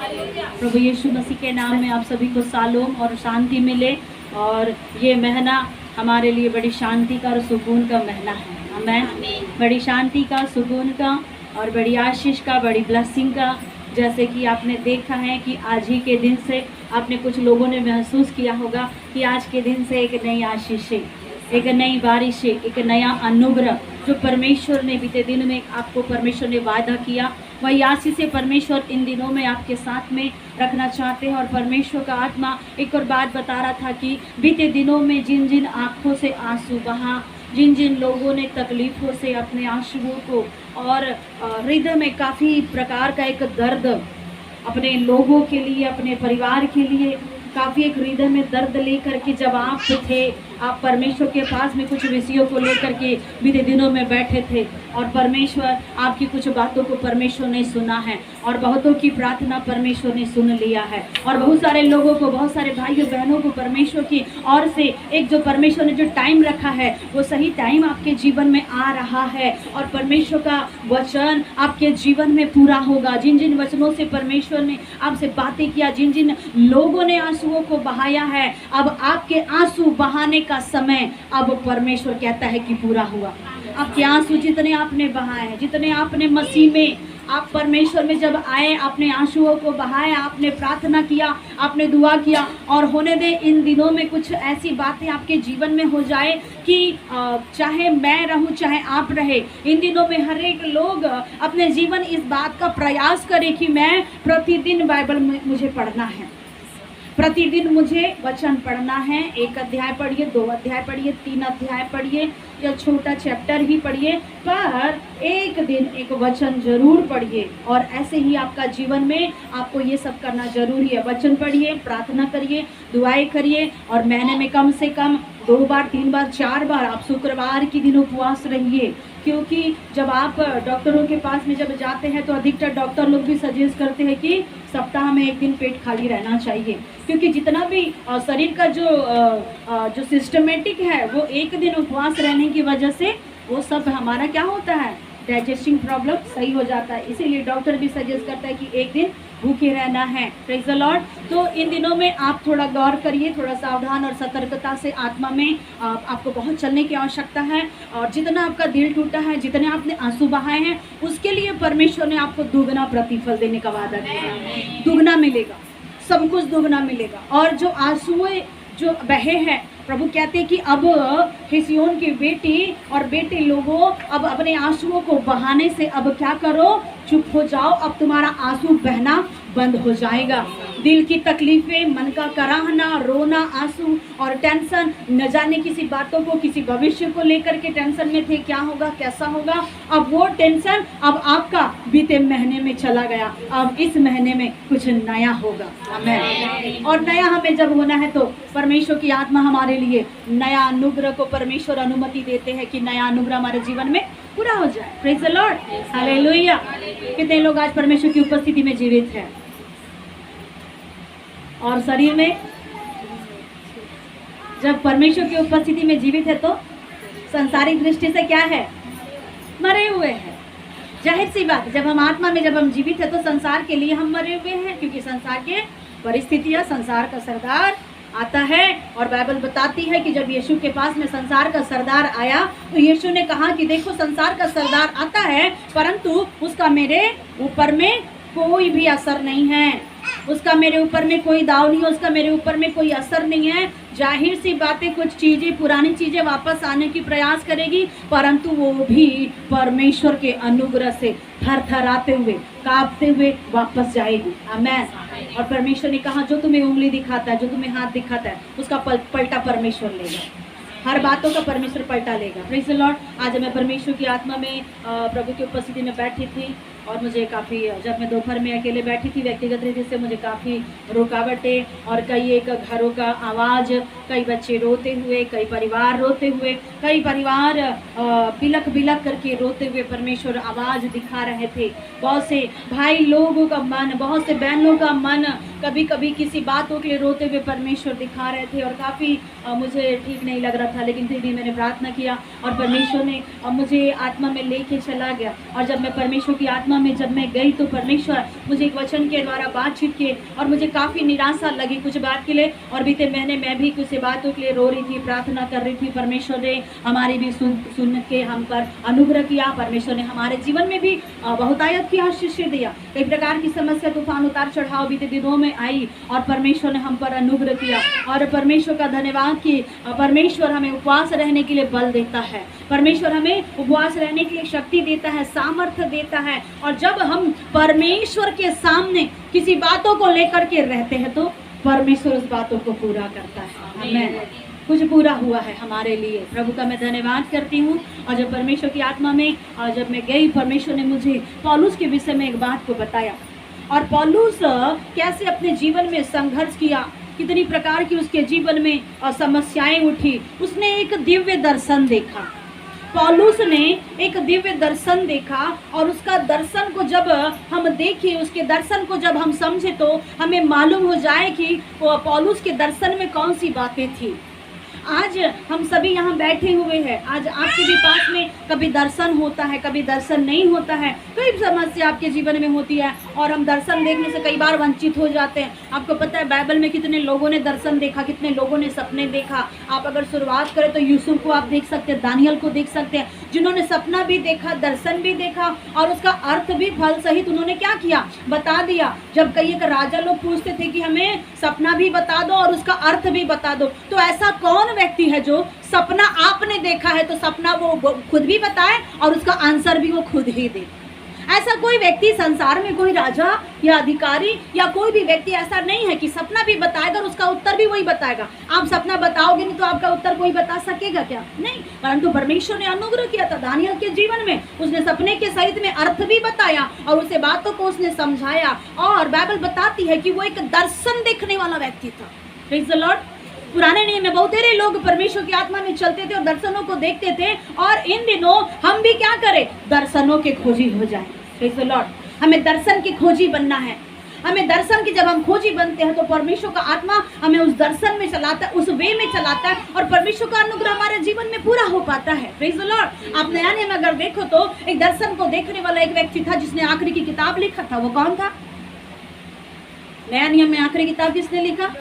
प्रभु यीशु मसीह के नाम में आप सभी को शालोम और शांति मिले। और ये महीना हमारे लिए बड़ी शांति का और सुकून का महीना है। आमीन। बड़ी शांति का, सुकून का और बड़ी आशीष का, बड़ी ब्लेसिंग का। जैसे कि आपने देखा है कि आज ही के दिन से आपने कुछ लोगों ने महसूस किया होगा कि आज के दिन से एक नई आशीष है, एक नई बारिश है, एक नया अनुग्रह जो परमेश्वर ने बीते दिन में आपको परमेश्वर ने वादा किया, वही आशीष से परमेश्वर इन दिनों में आपके साथ में रखना चाहते हैं। और परमेश्वर का आत्मा एक और बात बता रहा था कि बीते दिनों में जिन जिन आँखों से आंसू बहा, जिन जिन लोगों ने तकलीफ़ों से अपने आंसुओं को और हृदय में काफ़ी प्रकार का एक दर्द अपने लोगों के लिए, अपने परिवार के लिए काफ़ी एक हृदय में दर्द लेकर के जब आप थे, आप परमेश्वर के पास में कुछ विषयों को लेकर के बीते दिनों में बैठे थे और परमेश्वर आपकी कुछ बातों को परमेश्वर ने सुना है और बहुतों की प्रार्थना परमेश्वर ने सुन लिया है। और बहुत सारे लोगों को, बहुत सारे भाइयों बहनों को परमेश्वर की ओर से एक जो परमेश्वर ने जो टाइम रखा है वो सही टाइम आपके जीवन में आ रहा है और परमेश्वर का वचन आपके जीवन में पूरा होगा। जिन जिन वचनों से परमेश्वर ने आपसे बातें किया, जिन जिन लोगों ने आंसुओं को बहाया है, अब आपके आंसू बहाने का समय अब परमेश्वर कहता है कि पूरा हुआ। आपके आंसू जितने आपने बहाए हैं, जितने आपने मसीह में आप परमेश्वर में जब आए, आपने आंसुओं को बहाया, आपने प्रार्थना किया, आपने दुआ किया और होने दे इन दिनों में कुछ ऐसी बातें आपके जीवन में हो जाए कि चाहे मैं रहूं चाहे आप रहे, इन दिनों में हर एक लोग अपने जीवन इस बात का प्रयास करे कि मैं प्रतिदिन बाइबल में मुझे पढ़ना है, प्रतिदिन मुझे वचन पढ़ना है। 1 अध्याय पढ़िए, 2 अध्याय पढ़िए, 3 अध्याय पढ़िए या छोटा चैप्टर ही पढ़िए, पर एक दिन एक वचन जरूर पढ़िए। और ऐसे ही आपका जीवन में आपको ये सब करना जरूरी है। वचन पढ़िए, प्रार्थना करिए, दुआएं करिए और महीने में कम से कम 2 बार, 3 बार, 4 बार आप शुक्रवार के दिन उपवास रहिए। क्योंकि जब आप डॉक्टरों के पास में जब जाते हैं तो अधिकतर डॉक्टर लोग भी सजेस्ट करते हैं कि सप्ताह में एक दिन पेट खाली रहना चाहिए, क्योंकि जितना भी शरीर का जो सिस्टमेटिक है वो एक दिन उपवास रहने की वजह से वो सब हमारा क्या होता है, डाइजेस्टिंग प्रॉब्लम सही हो जाता है। इसीलिए डॉक्टर भी सजेस्ट करता है कि एक दिन भूखे रहना है। Praise the Lord. तो इन दिनों में आप थोड़ा गौर करिए, थोड़ा सावधान और सतर्कता से आत्मा में आपको बहुत चलने की आवश्यकता है। और जितना आपका दिल टूटा है, जितने आपने आंसू बहाए हैं, उसके लिए परमेश्वर ने आपको दुगना प्रतिफल देने का वादा किया। दुगना मिलेगा, सब कुछ दुगना मिलेगा। और जो आंसुएं जो बहे हैं, प्रभु कहते हैं कि अब हे सिय्योन की बेटी और बेटे लोगों, अब अपने आंसुओं को बहाने से अब क्या करो, चुप हो जाओ। अब तुम्हारा आंसू बहना बंद हो जाएगा। दिल की तकलीफें, मन का कराहना, रोना, आंसू और टेंशन, न जाने किसी बातों को, किसी भविष्य को लेकर के टेंशन में थे, क्या होगा, कैसा होगा, अब वो टेंशन अब आपका बीते महीने में चला गया। अब इस महीने में कुछ नया होगा। आमीन। और नया हमें जब होना है तो परमेश्वर की आत्मा हमारे लिए नया अनुग्रह को परमेश्वर अनुमति देते हैं कि नया अनुग्रह हमारे जीवन में पूरा हो जाए। Praise the Lord. हालेलुया। कितने लोग आज परमेश्वर की उपस्थिति में जीवित हैं और शरीर में, जब परमेश्वर की उपस्थिति में जीवित है तो संसारिक दृष्टि से क्या है, मरे हुए हैं। जाहिर सी बात, जब हम आत्मा में जब हम जीवित है तो संसार के लिए हम मरे हुए हैं, क्योंकि संसार के परिस्थितियां, संसार का सरदार आता है। और बाइबल बताती है कि जब यीशु के पास में संसार का सरदार आया तो यीशु ने कहा कि देखो, संसार का सरदार आता है परंतु उसका मेरे ऊपर में कोई भी असर नहीं है, उसका मेरे ऊपर में कोई दाव नहीं है, उसका मेरे ऊपर में कोई असर नहीं है। जाहिर सी बातें, कुछ चीज़ें, पुरानी चीज़ें वापस आने की प्रयास करेगी, परंतु वो भी परमेश्वर के अनुग्रह से थरथराते हुए, कांपते हुए वापस जाएगी। आमीन। और परमेश्वर ने कहा, जो तुम्हें उंगली दिखाता है, जो तुम्हें हाथ दिखाता है, उसका पलटा परमेश्वर लेगा। हर बातों का परमेश्वर पलटा लेगा। Praise the Lord. आज मैं परमेश्वर की आत्मा में प्रभु की उपस्थिति में बैठी थी और मुझे काफ़ी, जब मैं दोपहर में अकेले बैठी थी व्यक्तिगत रीति से, मुझे काफ़ी रुकावटें और कई एक घरों का आवाज़, कई बच्चे रोते हुए, कई परिवार रोते हुए, कई परिवार बिलक बिलक करके रोते हुए परमेश्वर आवाज़ दिखा रहे थे। बहुत से भाई लोगों का मन, बहुत से बहनों का मन कभी कभी किसी बातों के लिए रोते हुए परमेश्वर दिखा रहे थे और काफ़ी मुझे ठीक नहीं लग रहा था, लेकिन फिर भी मैंने प्रार्थना किया और परमेश्वर ने मुझे आत्मा में लेके चला गया। और जब मैं परमेश्वर की आत्मा में जब मैं गई तो परमेश्वर मुझे एक वचन के द्वारा बातचीत किए और मुझे काफ़ी निराशा लगी कुछ बात के लिए। और बीते महीने मैं भी कुछ बातों के लिए रो रही थी, प्रार्थना कर रही थी। परमेश्वर ने हमारी भी सुन के हम पर अनुग्रह किया। परमेश्वर ने हमारे जीवन में भी बहुतायत की आशीष दिया। कई प्रकार की समस्या, तूफान, उतार चढ़ाव बीते दिनों में आई और परमेश्वर ने हम पर अनुग्रह किया। और परमेश्वर का धन्यवाद कि परमेश्वर हमें उपवास रहने के लिए बल देता है, परमेश्वर हमें उपवास रहने के लिए शक्ति देता है, सामर्थ्य देता है। और जब हम परमेश्वर के सामने किसी बातों को लेकर के रहते हैं तो परमेश्वर उस बातों को पूरा करता है। आमीन। कुछ पूरा हुआ है हमारे लिए, प्रभु का मैं धन्यवाद करती हूँ। और जब परमेश्वर की आत्मा में जब मैं गई, परमेश्वर ने मुझे पौलुस के विषय में एक बात को बताया और पौलुस कैसे अपने जीवन में संघर्ष किया, कितनी प्रकार की उसके जीवन में समस्याएं उठी। उसने एक दिव्य दर्शन देखा, पौलुस ने एक दिव्य दर्शन देखा और उसका दर्शन को जब हम देखें, उसके दर्शन को जब हम समझे तो हमें मालूम हो जाए कि पौलुस के दर्शन में कौन सी बातें थी। आज हम सभी यहाँ बैठे हुए हैं, आज आपके भी पास में कभी दर्शन होता है, कभी दर्शन नहीं होता है, कई समस्या आपके जीवन में होती है और हम दर्शन देखने से कई बार वंचित हो जाते हैं। आपको पता है बाइबल में कितने लोगों ने दर्शन देखा, कितने लोगों ने सपने देखा। आप अगर शुरुआत करें तो यूसुफ को आप देख सकते हैं, दानियल को देख सकते हैं, जिन्होंने सपना भी देखा, दर्शन भी देखा और उसका अर्थ भी फल सहित उन्होंने क्या किया, बता दिया। जब कई एक राजा लोग पूछते थे कि हमें सपना भी बता दो और उसका अर्थ भी बता दो, तो ऐसा कौन व्यक्ति है जो सपना आपने देखा है तो सपना वो खुद भी बताए और उसका आंसर भी वो खुद ही दे। ऐसा कोई व्यक्ति संसार में, कोई राजा या अधिकारी या कोई भी व्यक्ति ऐसा नहीं है कि सपना भी बताएगा और उसका उत्तर भी वही बताएगा। आप सपना बताओगे नहीं तो आपका उत्तर कोई बता सकेगा क्या? नहीं। परंतु परमेश्वर ने अनुग्रह किया था दानियल के जीवन में, उसने सपने के सहित में अर्थ भी बताया और उसे बातों को उसने समझाया। और बाइबल बताती है कि वो एक दर्शन देखने वाला व्यक्ति था। Praise the Lord. पुराने नियम में बहुत सारे लोग परमेश्वर की आत्मा में चलते थे और दर्शनों को देखते थे और इन दिनों हम भी क्या करें, दर्शनों के खोजी हो जाए। Praise the Lord. हमें दर्शन की खोजी बनना है। हमें दर्शन की जब हम खोजी बनते हैं तो परमेश्वर का आत्मा हमें उस दर्शन में चलाता है, उस वे में चलाता है और परमेश्वर का अनुग्रह हमारे जीवन में पूरा हो पाता है। Praise the Lord. आप नया नियम में अगर देखो तो एक दर्शन को देखने वाला एक व्यक्ति था जिसने आखिरी की किताब लिखा था। वो कौन था? नया नियम में आखिरी किताब किसने लिखा?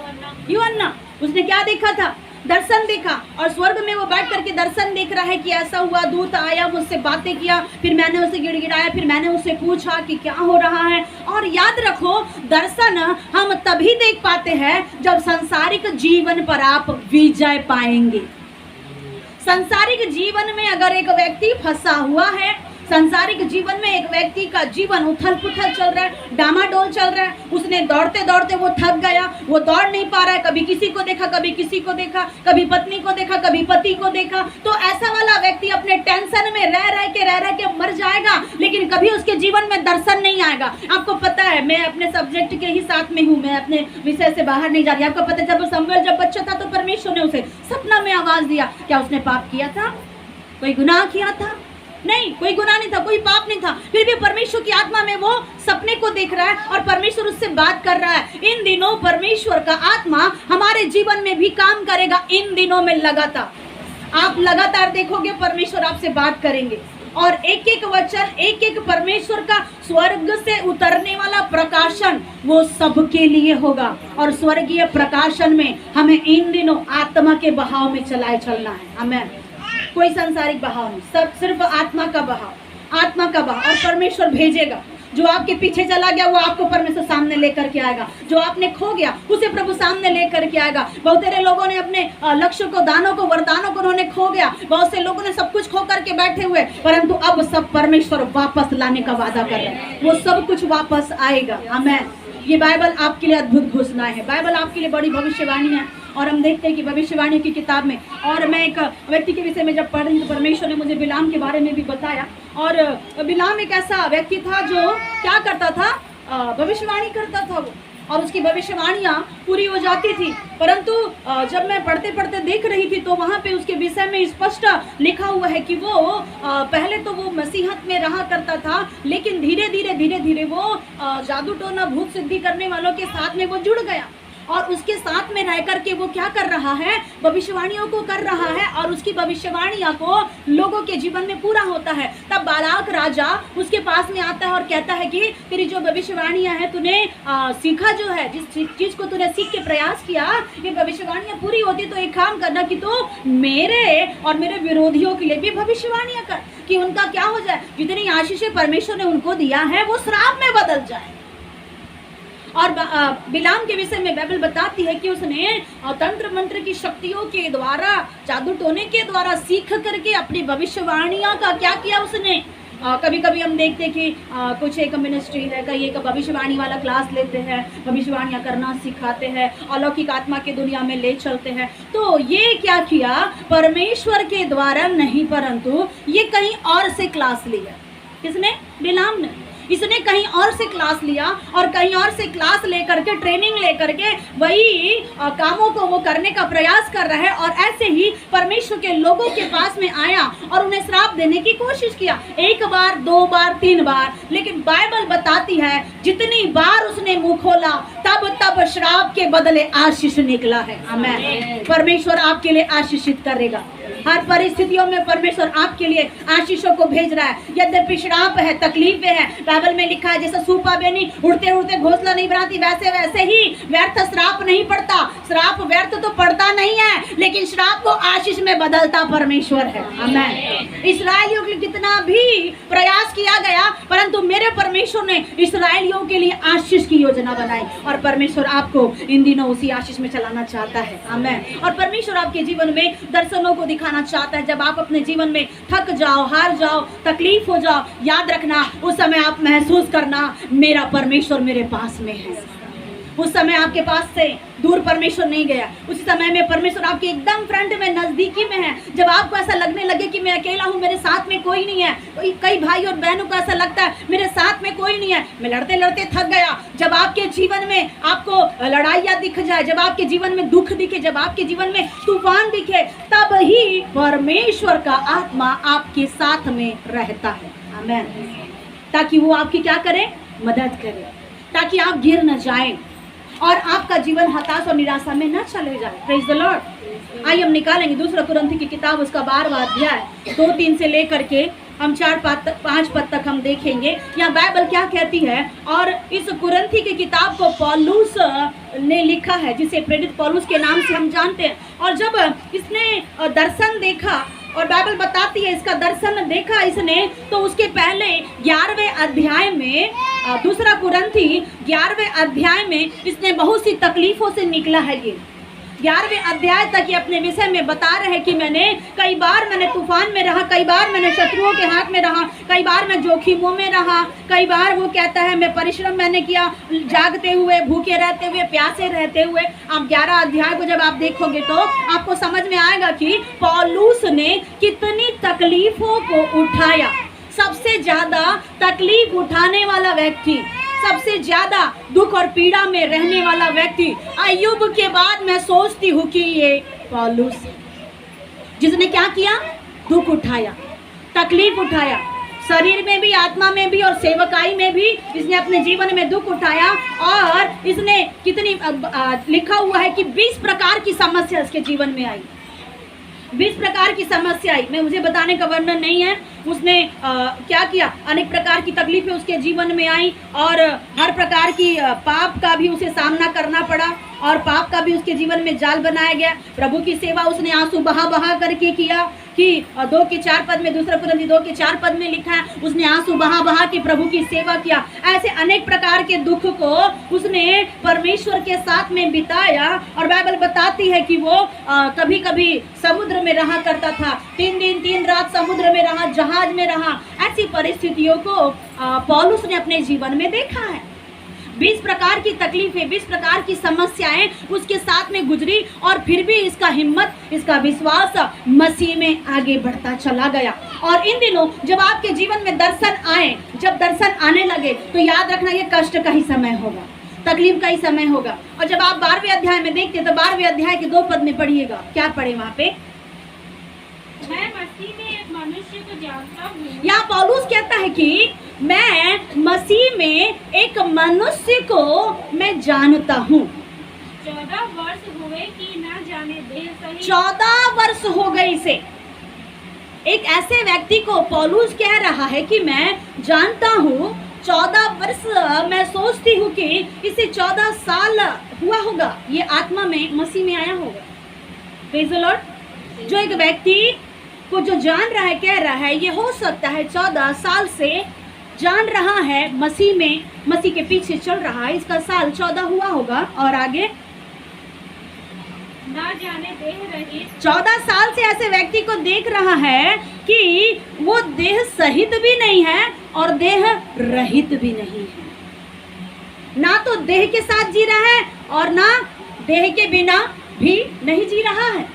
यूहन्ना। उसने क्या देखा था? दर्शन देखा और स्वर्ग में वो बैठ करके दर्शन देख रहा है कि ऐसा हुआ, दूत आया, मुझसे बातें किया, फिर मैंने उसे गिड़गिड़ाया, फिर मैंने उससे पूछा कि क्या हो रहा है। और याद रखो, दर्शन हम तभी देख पाते हैं जब सांसारिक जीवन पर आप विजय पाएंगे। सांसारिक जीवन में अगर एक व्यक्ति फंसा हुआ है, सांसारिक जीवन में एक व्यक्ति का जीवन उथल पुथल चल रहा है, डामाडोल चल रहा है, उसने दौड़ते दौड़ते वो थक गया, वो दौड़ नहीं पा रहा है, कभी किसी को देखा, कभी किसी को देखा, कभी पत्नी को देखा, कभी पति को देखा, तो ऐसा वाला व्यक्ति अपने टेंशन में रह के मर जाएगा, लेकिन कभी उसके जीवन में दर्शन नहीं आएगा। आपको पता है, मैं अपने सब्जेक्ट के ही साथ में हूँ, मैं अपने विषय से बाहर नहीं जा रही। आपको पता है जब शमूएल जब बच्चा था तो परमेश्वर ने उसे सपना में आवाज दिया। क्या उसने पाप किया था? कोई गुनाह किया था? नहीं, कोई गुनाह नहीं था, कोई पाप नहीं था। फिर भी परमेश्वर की आत्मा में वो सपने को देख रहा है और परमेश्वर उससे बात कर रहा है। इन दिनों परमेश्वर का आत्मा हमारे जीवन में भी काम करेगा। इन दिनों में लगातार आप लगातार देखोगे परमेश्वर आपसे बात करेंगे और एक एक वचन, एक एक परमेश्वर का स्वर्ग से उतरने वाला प्रकाशन वो सबके लिए होगा। और स्वर्गीय प्रकाशन में हमें इन दिनों आत्मा के बहाव में चलना है। आमीन। कोई सांसारिक बहाव नहीं, सब सिर्फ आत्मा का बहाव, आत्मा का बहाव। और परमेश्वर भेजेगा। जो आपके पीछे चला गया वो आपको परमेश्वर सामने लेकर के आएगा। जो आपने खो गया उसे प्रभु सामने लेकर के आएगा। बहुत सारे लोगों ने अपने लक्ष्य को, दानों को, वरदानों को उन्होंने खो गया। बहुत से लोगों ने सब कुछ खो करके बैठे हुए, परंतु अब सब परमेश्वर वापस लाने का वादा कर रहे हैं। वो सब कुछ वापस आएगा। आमीन। ये बाइबल आपके लिए अद्भुत घोषणा है। बाइबल आपके लिए बड़ी भविष्यवाणी है। और हम देखते हैं कि भविष्यवाणी की किताब में, और मैं एक व्यक्ति के विषय में जब पढ़ रही तो परमेश्वर ने मुझे बिलाम के बारे में भी बताया। और बिलाम एक ऐसा व्यक्ति था जो क्या करता था, भविष्यवाणी करता था वो, और उसकी भविष्यवाणियाँ पूरी हो जाती थी। परंतु जब मैं पढ़ते पढ़ते देख रही थी तो वहाँ पे उसके विषय में स्पष्ट लिखा हुआ है कि वो पहले तो वो मसीहत में रहा करता था, लेकिन धीरे धीरे वो जादू टोना भूत सिद्धि करने वालों के साथ में वो जुड़ गया, और उसके साथ में रह करके वो क्या कर रहा है, भविष्यवाणियों को कर रहा है, और उसकी भविष्यवाणियां को लोगों के जीवन में पूरा होता है। तब बालाक राजा उसके पास में आता है और कहता है कि तेरी जो भविष्यवाणियां हैं, तूने सीखा जो है, जिस चीज को तूने सीख के प्रयास किया, ये भविष्यवाणियां पूरी होती तो एक काम करना कि तू मेरे और मेरे विरोधियों के लिए भी भविष्यवाणियां कर, कि उनका क्या हो जाए, जितनी आशीषें परमेश्वर ने उनको दिया है वो श्राप में बदल जाए। और बिलाम के विषय में बाइबल बताती है कि उसने तंत्र मंत्र की शक्तियों के द्वारा, जादू टोने के द्वारा सीख करके अपनी भविष्यवाणियां का क्या किया उसने। कभी कभी हम देखते कि कुछ एक मिनिस्ट्री है, कहीं एक भविष्यवाणी वाला क्लास लेते हैं, भविष्यवाणियां करना सिखाते हैं, अलौकिक आत्मा के दुनिया में ले चलते हैं। तो ये क्या किया, परमेश्वर के द्वारा नहीं, परंतु ये कहीं और से क्लास लिया। किसने? बिलाम ने। इसने कहीं और से क्लास लिया, और कहीं और से क्लास लेकर के, ट्रेनिंग लेकर के वही कामों को वो करने का प्रयास कर रहा है, और ऐसे ही परमेश्वर के लोगों के पास में आया और उन्हें श्राप देने की कोशिश किया, 1 बार 2 बार 3 बार। लेकिन बाइबल बताती है जितनी बार उसने मुंह खोला तब श्राप के बदले आशीष निकला है। आमीन। परमेश्वर आपके लिए आशीषित करेगा। हर परिस्थितियों में परमेश्वर आपके लिए आशीषों को भेज रहा है। यद्यपि श्राप है, तकलीफें है, बाइबल में लिखा है जैसे सूपा बेनी उड़ते उड़ते घोंसला नहीं बनाती, वैसे ही व्यर्थ श्राप नहीं पड़ता। श्राप व्यर्थ तो पड़ता नहीं है, लेकिन श्राप को आशीष में बदलता परमेश्वर है। आमीन। इस्राएलियों के लिए कितना भी प्रयास किया गया, परंतु मेरे परमेश्वर ने इस्राएलियों के लिए आशीष की योजना बनाई, और परमेश्वर आपको इन दिनों उसी आशीष में चलाना चाहता है। आमीन। और परमेश्वर आपके जीवन में दर्शनों को दिखाना चाहता है। जब आप अपने जीवन में थक जाओ, हार जाओ, तकलीफ हो जाओ, याद रखना उस समय आप महसूस करना मेरा परमेश्वर मेरे पास में है। उस समय आपके पास से दूर परमेश्वर नहीं गया, उस समय में परमेश्वर आपके एकदम फ्रंट में, नजदीकी में है। जब आपको ऐसा लगने लगे कि मैं अकेला हूँ, मेरे साथ में कोई नहीं है, कई भाई और बहनों को ऐसा लगता है मेरे साथ में कोई नहीं है, मैं लड़ते लड़ते थक गया। जब आपके जीवन में आपको लड़ाइयाँ दिख जाए, जब आपके जीवन में दुख दिखे, जब आपके जीवन में तूफान दिखे, तब ही परमेश्वर का आत्मा आपके साथ में रहता है। आमीन। ताकि वो आपकी क्या करे, मदद करे, ताकि आप गिर न जाए और आपका जीवन हताश और निराशा में न चले जाए। Praise the Lord. आइए हम निकालेंगे 2 कुरिन्थी की किताब, उसका 12वां अध्याय 2-3 से लेकर के हम 4-5 पद तक हम देखेंगे। यहाँ बाइबल क्या कहती है, और इस कुरिन्थी की किताब को पौलुस ने लिखा है, जिसे प्रेरित पौलुस के नाम से हम जानते हैं। और जब इसने दर्शन देखा, और बाइबल बताती है इसका दर्शन देखा इसने, तो उसके पहले 11वें अध्याय में, 2 कुरिन्थी 11वें अध्याय में इसने बहुत सी तकलीफों से निकला है। ये 11वें अध्याय तक ये अपने विषय में बता रहे हैं कि कई बार मैंने तूफान में रहा, कई बार मैंने शत्रुओं के हाथ में रहा, कई बार मैं जोखिमों में रहा, कई बार वो कहता है मैं परिश्रम मैंने किया, जागते हुए, भूखे रहते हुए, प्यासे रहते हुए। आप 11 अध्याय को जब आप देखोगे तो आपको समझ में आएगा कि पौलुस ने कितनी तकलीफों को उठाया। सबसे ज्यादा तकलीफ उठाने वाला व्यक्ति, सबसे ज्यादा दुख और पीड़ा में रहने वाला व्यक्ति अय्यूब के बाद मैं सोचती हूँ कि ये पौलुस, जिसने क्या किया, दुख उठाया, तकलीफ उठाया, शरीर में भी, आत्मा में भी और सेवकाई में भी इसने अपने जीवन में दुख उठाया। और इसने कितनी लिखा हुआ है कि 20 प्रकार की समस्या इसके जीवन में आई, 20 प्रकार की समस्या आई। मैं मुझे बताने का वर्णन नहीं है। उसने क्या किया, अनेक प्रकार की तकलीफें उसके जीवन में आई, और हर प्रकार की पाप का भी उसे सामना करना पड़ा, और पाप का भी उसके जीवन में जाल बनाया गया। प्रभु की सेवा उसने आंसू बहा बहा करके किया, कि 2 के 4 पद में, 2 कुरिन्थी 2 के 4 पद में लिखा है उसने आंसू बहा बहा के प्रभु की सेवा किया। ऐसे अनेक प्रकार के दुख को उसने परमेश्वर के साथ में बिताया। और बाइबल बताती है कि वो कभी कभी समुद्र में रहा करता था, 3 दिन 3 रात समुद्र में रहा, जहाज में रहा। ऐसी परिस्थितियों को पौलुस ने अपने जीवन में देखा है। 20 प्रकार की तकलीफें, 20 प्रकार की समस्याएं उसके साथ में गुजरी और फिर भी इसका हिम्मत, इसका विश्वास मसीह में आगे बढ़ता चला गया। और इन दिनों जब आपके जीवन में दर्शन आए, जब दर्शन आने लगे, तो याद रखना ये कष्ट का ही समय होगा, तकलीफ का ही समय होगा। और जब आप 12वें अध्याय में देखते तो 12वें अध्याय के 2 पद में पढ़िएगा, क्या पढ़े वहां पे? मैं मसीह में एक मनुष्य को जानता हूँ। यहाँ पौलुस कहता है कि मैं मसीह में एक मनुष्य को मैं जानता हूँ। 14 वर्ष हुए कि न जाने देह सही। 14 वर्ष हो गए इसे। एक ऐसे व्यक्ति को पौलुस कह रहा है कि मैं जानता हूँ। 14 वर्ष मैं सोचती हूँ कि इसे 14 साल हुआ होगा, ये आत्मा में मसीह में आया होगा। Praise the Lord. जो एक व्यक्ति को जो जान रहा है, कह रहा है, ये हो सकता है 14 साल से जान रहा है, मसीह में, मसीह के पीछे चल रहा है, इसका साल 14 हुआ होगा। और आगे ना जाने देह रहित। 14 साल से ऐसे व्यक्ति को देख रहा है कि वो देह सहित भी नहीं है और देह रहित भी नहीं है, ना तो देह के साथ जी रहा है और ना देह के बिना भी नहीं जी रहा है।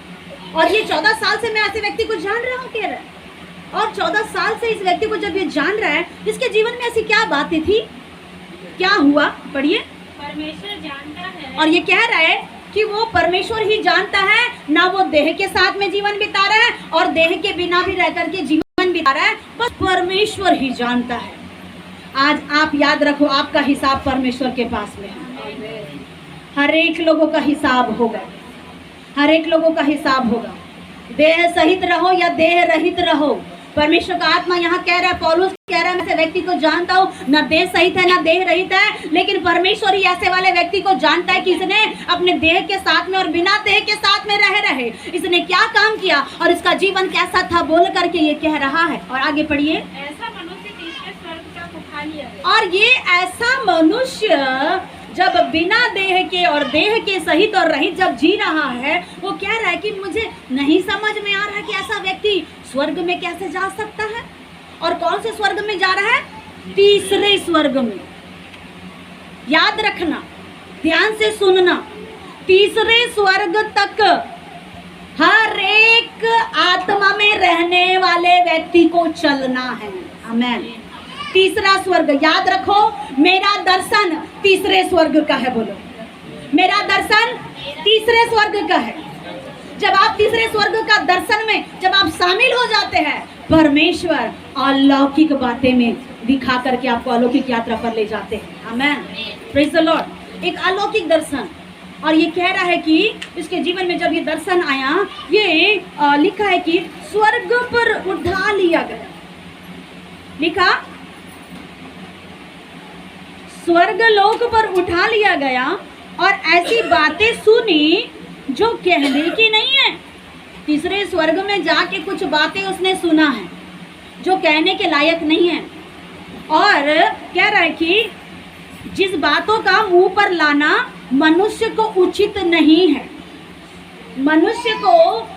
और ये 14 साल से मैं ऐसे व्यक्ति को जान रहा हूँ, कह रहा है। और 14 साल से इस व्यक्ति को जब ये जान रहा है, इसके जीवन में ऐसी क्या बातें थी, क्या हुआ, पढ़िए। परमेश्वर जानता है। और ये कह रहा है कि वो परमेश्वर ही जानता है, ना वो देह के साथ में जीवन बिता रहा है और देह के बिना भी रह करके जीवन बिता रहा है, बस परमेश्वर ही जानता है। आज आप याद रखो, आपका हिसाब परमेश्वर के पास में है। हर एक लोगों का हिसाब होगा, हर एक लोगों का हिसाब होगा। देह सहित रहो या देह रहित रहो, परमेश्वर का आत्मा यहाँ कह रहा है, पौलुस कह रहा है, मैं ऐसे व्यक्ति को जानता हूँ, ना देह सहित है ना देह रहित है, लेकिन परमेश्वर ही ऐसे वाले व्यक्ति को जानता है कि इसने अपने देह के साथ में और बिना देह के साथ में रहे इसने क्या काम किया और इसका जीवन कैसा था, बोल करके ये कह रहा है। और आगे पढ़िए। ऐसा मनुष्य तीसरे स्वर्ग तक उठा लिया गया। और ये ऐसा मनुष्य जब बिना देह के और देह के सहित और रहित जब जी रहा है, वो कह रहा है कि मुझे नहीं समझ में आ रहा कि ऐसा व्यक्ति स्वर्ग में कैसे जा सकता है। और कौन से स्वर्ग में जा रहा है? तीसरे स्वर्ग में। याद रखना, ध्यान से सुनना, तीसरे स्वर्ग तक हर एक आत्मा में रहने वाले व्यक्ति को चलना है। आमीन। तीसरा स्वर्ग, याद रखो, मेरा दर्शन तीसरे स्वर्ग का है। बोलो, मेरा दर्शन तीसरे स्वर्ग का है। जब आप तीसरे स्वर्ग का दर्शन में जब आप शामिल हो जाते हैं, परमेश्वर अलौकिक बातें में दिखा करके आपको अलौकिक यात्रा पर ले जाते हैं। आमीन, प्रेज द लॉर्ड। एक अलौकिक दर्शन। और ये कह रहा है कि इसके जीवन में जब ये दर्शन आया, ये लिखा है कि स्वर्ग पर उठा लिया गया। लिखा, स्वर्ग लोक पर उठा लिया गया और ऐसी बातें सुनी जो कहने की नहीं है। तीसरे स्वर्ग में जाके कुछ बातें उसने सुना है जो कहने के लायक नहीं है। और कह रहा है कि जिस बातों का मुंह पर लाना मनुष्य को उचित नहीं है। मनुष्य को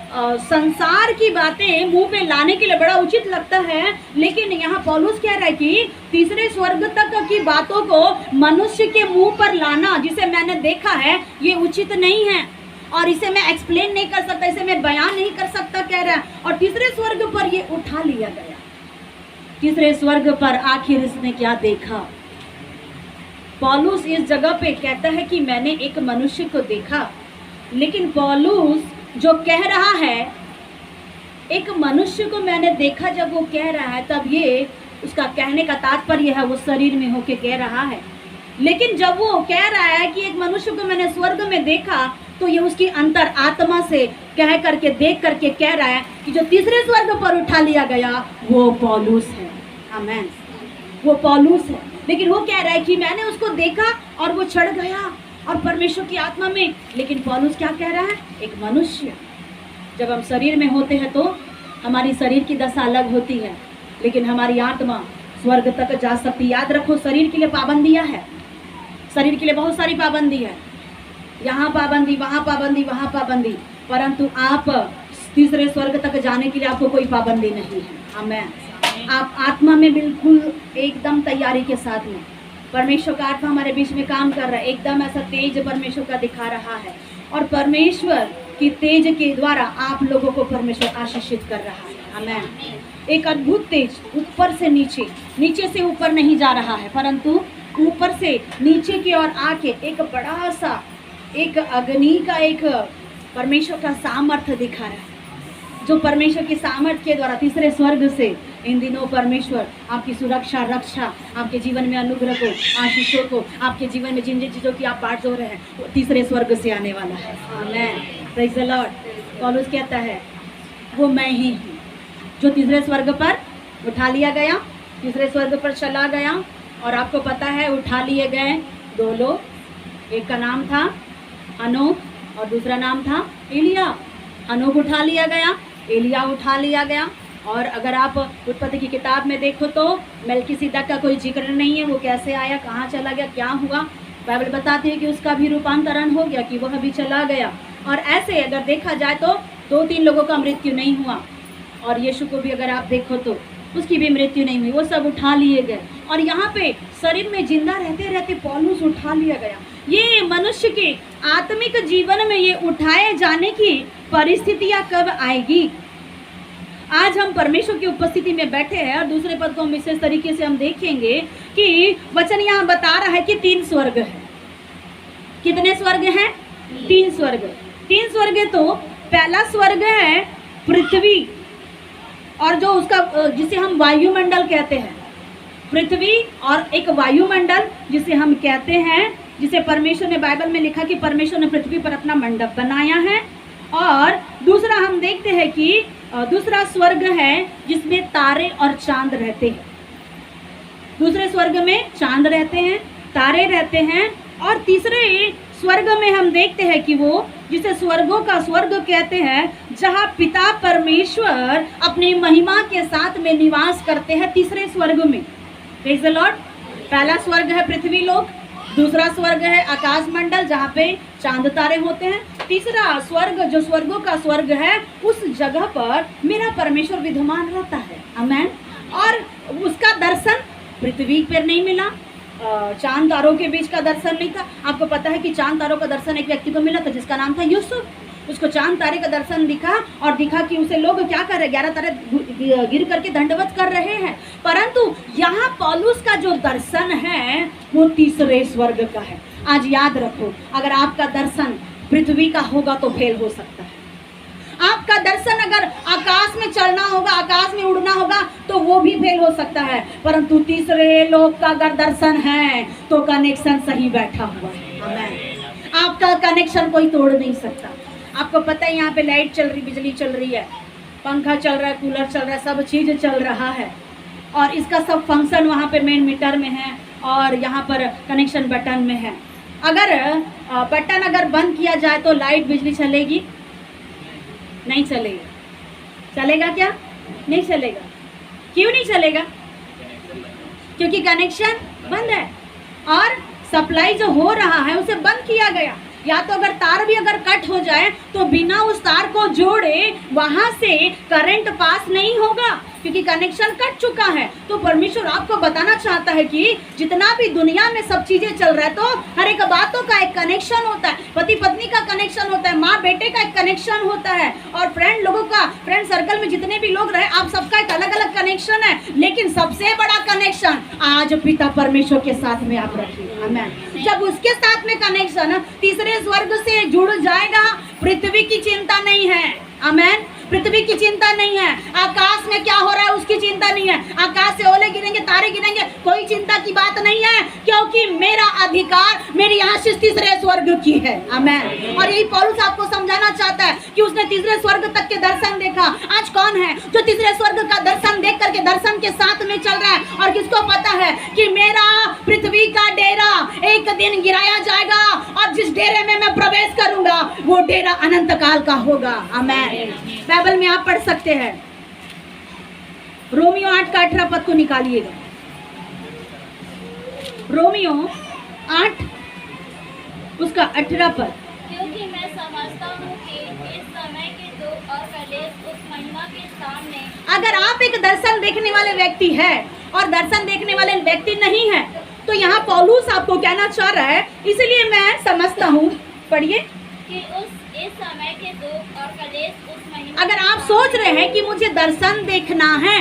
संसार की बातें मुंह पे लाने के लिए बड़ा उचित लगता है, लेकिन यहाँ पौलुस कह रहा है कि तीसरे स्वर्ग तक की बातों को मनुष्य के मुंह पर लाना, जिसे मैंने देखा है, ये उचित नहीं है और इसे मैं एक्सप्लेन नहीं कर सकता, इसे मैं बयान नहीं कर सकता, कह रहा है। और तीसरे स्वर्ग पर ये उठा लिया गया। तीसरे स्वर्ग पर आखिर इसने क्या देखा? पौलुस इस जगह पे कहता है कि मैंने एक मनुष्य को देखा, लेकिन पौलुस जो कह रहा है एक मनुष्य को मैंने देखा, जब वो कह रहा है तब ये उसका कहने का तात्पर्य है वो शरीर में होके कह रहा है। लेकिन जब वो कह रहा है कि एक मनुष्य को मैंने स्वर्ग में देखा, तो ये उसकी अंतर आत्मा से कह करके देख करके कह रहा है कि जो तीसरे स्वर्ग पर उठा लिया गया वो पौलुस है। आमीन, वो पौलुस है। लेकिन वो कह रहा है कि मैंने उसको देखा और वो चढ़ गया और परमेश्वर की आत्मा में। लेकिन पौलुस क्या कह रहा है? एक मनुष्य। जब हम शरीर में होते हैं तो हमारी शरीर की दशा अलग होती है, लेकिन हमारी आत्मा स्वर्ग तक जा सकती। याद रखो, शरीर के लिए पाबंदियां है, शरीर के लिए बहुत सारी पाबंदी है, यहाँ पाबंदी, वहाँ पाबंदी, वहाँ पाबंदी, परंतु आप तीसरे स्वर्ग तक जाने के लिए आपको कोई पाबंदी नहीं है। आमीन। आप आत्मा में बिल्कुल एकदम तैयारी के साथ में परमेश्वर का आत्मा हमारे बीच में काम कर रहा है, एकदम ऐसा तेज परमेश्वर का दिखा रहा है, और परमेश्वर की तेज के द्वारा आप लोगों को परमेश्वर आशीषित कर रहा है। आमेन। एक अद्भुत तेज ऊपर से नीचे, नीचे से ऊपर नहीं जा रहा है, परंतु ऊपर से नीचे की ओर आके एक बड़ा सा एक अग्नि का एक परमेश्वर का सामर्थ्य दिखा रहा है, जो परमेश्वर की सामर्थ्य के द्वारा तीसरे स्वर्ग से इन दिनों परमेश्वर आपकी सुरक्षा, रक्षा, आपके जीवन में अनुग्रह को, आशीषों को, आपके जीवन में जिन जिन चीज़ों की आप बाट जोड़ रहे हैं वो तीसरे स्वर्ग से आने वाला है। आमेन। Praise the Lord. पौलुस कहता है वो मैं ही हूँ जो तीसरे स्वर्ग पर उठा लिया गया, तीसरे स्वर्ग पर चला गया। और आपको पता है उठा लिए गए दो लोग, एक का नाम था हनोक और दूसरा नाम था एलिया। हनोक उठा लिया गया, एलिया उठा लिया गया। और अगर आप उत्पत्ति की किताब में देखो तो मेल्किसिदक का कोई जिक्र नहीं है, वो कैसे आया, कहाँ चला गया, क्या हुआ। बाइबल बताती है कि उसका भी रूपांतरण हो गया, कि वह भी चला गया। और ऐसे अगर देखा जाए तो 2-3 लोगों का मृत्यु नहीं हुआ, और यीशु को भी अगर आप देखो तो उसकी भी मृत्यु नहीं हुई, वो सब उठा लिए गए। और यहाँ पे शरीर में जिंदा रहते रहते पौलुस उठा लिया गया। ये मनुष्य के आत्मिक जीवन में ये उठाए जाने की परिस्थितियाँ कब आएगी। आज हम परमेश्वर की उपस्थिति में बैठे हैं, और दूसरे पद को विशेष तरीके से हम देखेंगे कि वचन यहाँ बता रहा है कि 3 स्वर्ग है। कितने स्वर्ग हैं? 3 स्वर्ग। 3 स्वर्ग है तो पहला स्वर्ग है पृथ्वी, और जो उसका जिसे हम वायुमंडल कहते हैं, पृथ्वी और एक वायुमंडल जिसे हम कहते हैं, जिसे परमेश्वर ने बाइबल में लिखा कि परमेश्वर ने पृथ्वी पर अपना मंडप बनाया है। और दूसरा हम देखते हैं कि दूसरा स्वर्ग है जिसमें तारे और चांद रहते हैं। दूसरे स्वर्ग में चांद रहते हैं, तारे रहते हैं। और तीसरे स्वर्ग में हम देखते हैं कि वो जिसे स्वर्गों का स्वर्ग कहते हैं, जहाँ पिता परमेश्वर अपनी महिमा के साथ में निवास करते हैं, तीसरे स्वर्ग में। Praise the Lord. पहला स्वर्ग है पृथ्वी लोक, दूसरा स्वर्ग है आकाश मंडल जहाँ पे चांद तारे होते हैं, तीसरा स्वर्ग जो स्वर्गों का स्वर्ग है, उस जगह पर मेरा परमेश्वर विद्यमान रहता है। आमेन। और उसका दर्शन पृथ्वी पर नहीं मिला, चांद तारों के बीच का दर्शन नहीं था। आपको पता है कि चांद तारों का दर्शन एक व्यक्ति को मिला था जिसका नाम था यूसुफ। उसको चांद तारे का दर्शन दिखा, और दिखा कि उसे लोग क्या कर रहे, 11 तारे गिर करके दंडवत कर रहे हैं। परंतु यहाँ पौलुस का जो दर्शन है वो तीसरे स्वर्ग का है। आज याद रखो, अगर आपका दर्शन पृथ्वी का होगा तो फेल हो सकता है। आपका दर्शन अगर आकाश में चलना होगा, आकाश में उड़ना होगा, तो वो भी फेल हो सकता है। परंतु तीसरे लोक का अगर दर्शन है तो कनेक्शन सही बैठा हुआ है। आमेन। आपका कनेक्शन कोई तोड़ नहीं सकता। आपको पता है यहाँ पे लाइट चल रही, बिजली चल रही है, पंखा चल रहा है, कूलर चल रहा है, सब चीज़ चल रहा है, और इसका सब फंक्शन वहाँ पे मेन मीटर में है, और यहाँ पर कनेक्शन बटन में है। अगर बटन अगर बंद किया जाए तो लाइट बिजली चलेगी? नहीं चलेगा। चलेगा क्या? नहीं चलेगा। क्यों नहीं चलेगा? क्योंकि कनेक्शन बंद है, और सप्लाई जो हो रहा है उसे बंद किया गया। या तो अगर तार भी अगर कट हो जाए तो बिना उस तार को जोड़े वहां से करंट पास नहीं होगा, क्योंकि कनेक्शन कट चुका है। तो परमेश्वर आपको बताना चाहता है कि जितना भी दुनिया में सब चीजें चल रहा है, तो हर एक बातों का एक कनेक्शन होता है। पति पत्नी का कनेक्शन होता है, माँ बेटे का एक कनेक्शन होता है, और फ्रेंड लोगों का, फ्रेंड सर्कल में जितने भी लोग रहे, आप सबका एक अलग अलग कनेक्शन है। लेकिन सबसे बड़ा कनेक्शन आज पिता परमेश्वर के साथ में आप रखिए। आमेन। जब उसके साथ में कनेक्शन तीसरे स्वर्ग से जुड़ जाएगा, पृथ्वी की चिंता नहीं है। आमेन। पृथ्वी की चिंता नहीं है, आकाश में क्या हो रहा है उसकी चिंता नहीं है, आकाश से ओले गिरेंगे, तारे गिरेंगे, कोई चिंता की बात नहीं है, क्योंकि मेरा अधिकार, मेरी आशीष तीसरे स्वर्ग की है। आमेन। और यही पौलुस आपको समझाना चाहता है कि उसने तीसरे स्वर्ग तक के दर्शन देखा। आज कौन है जो तीसरे स्वर्ग का दर्शन देख करके दर्शन के साथ में चल रहा है, और किसको पता है कि मेरा पृथ्वी का डेरा एक दिन गिराया जाएगा, और जिस डेरे में मैं प्रवेश करूंगा वो डेरा अनंत काल का होगा। आमेन। बाइबल में आप पढ़ सकते हैं, रोमियो 8 का 18 पद को निकालिएगा। रोमियो 8 उसका 18 पद। क्योंकि मैं समझता हूँ कि इस समय के दुख और कलेश उस महिमा के सामने। अगर आप एक दर्शन देखने वाले व्यक्ति है और दर्शन देखने वाले व्यक्ति नहीं है, तो यहाँ पौलुस आपको कहना चाह रहा है, इसलिए मैं समझता हूँ, पढ़िए। कि इस समय के दुख और कलेश उस महिमा अगर आप सोच रहे हैं कि मुझे दर्शन देखना है,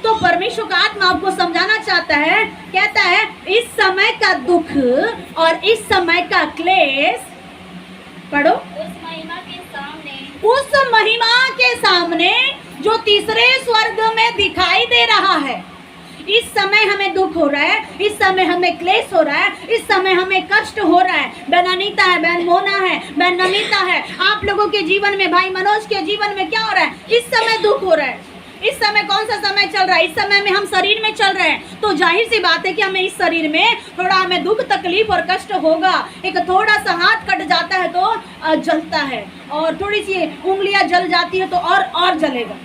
तो परमेश्वर का आत्मा आपको समझाना चाहता है, कहता है इस समय का दुख और इस समय का क्लेश, पढ़ो, उस महिमा के सामने जो तीसरे स्वर्ग में दिखाई दे रहा है। इस समय हमें दुख हो रहा है, इस समय हमें क्लेश हो रहा है, इस समय हमें कष्ट हो रहा है। बहन अनीता है, बहन मोना है, बहन नमिता है, आप लोगों के जीवन में, भाई मनोज के जीवन में क्या हो रहा है? इस समय दुख हो रहा है। इस समय कौन सा समय चल रहा है? इस समय में हम शरीर में चल रहे हैं, तो जाहिर सी बात है कि हमें इस शरीर में थोड़ा हमें दुख तकलीफ और कष्ट होगा। एक थोड़ा सा हाथ कट जाता है तो जलता है, और थोड़ी सी उंगलियां जल जाती है तो और जलेगा,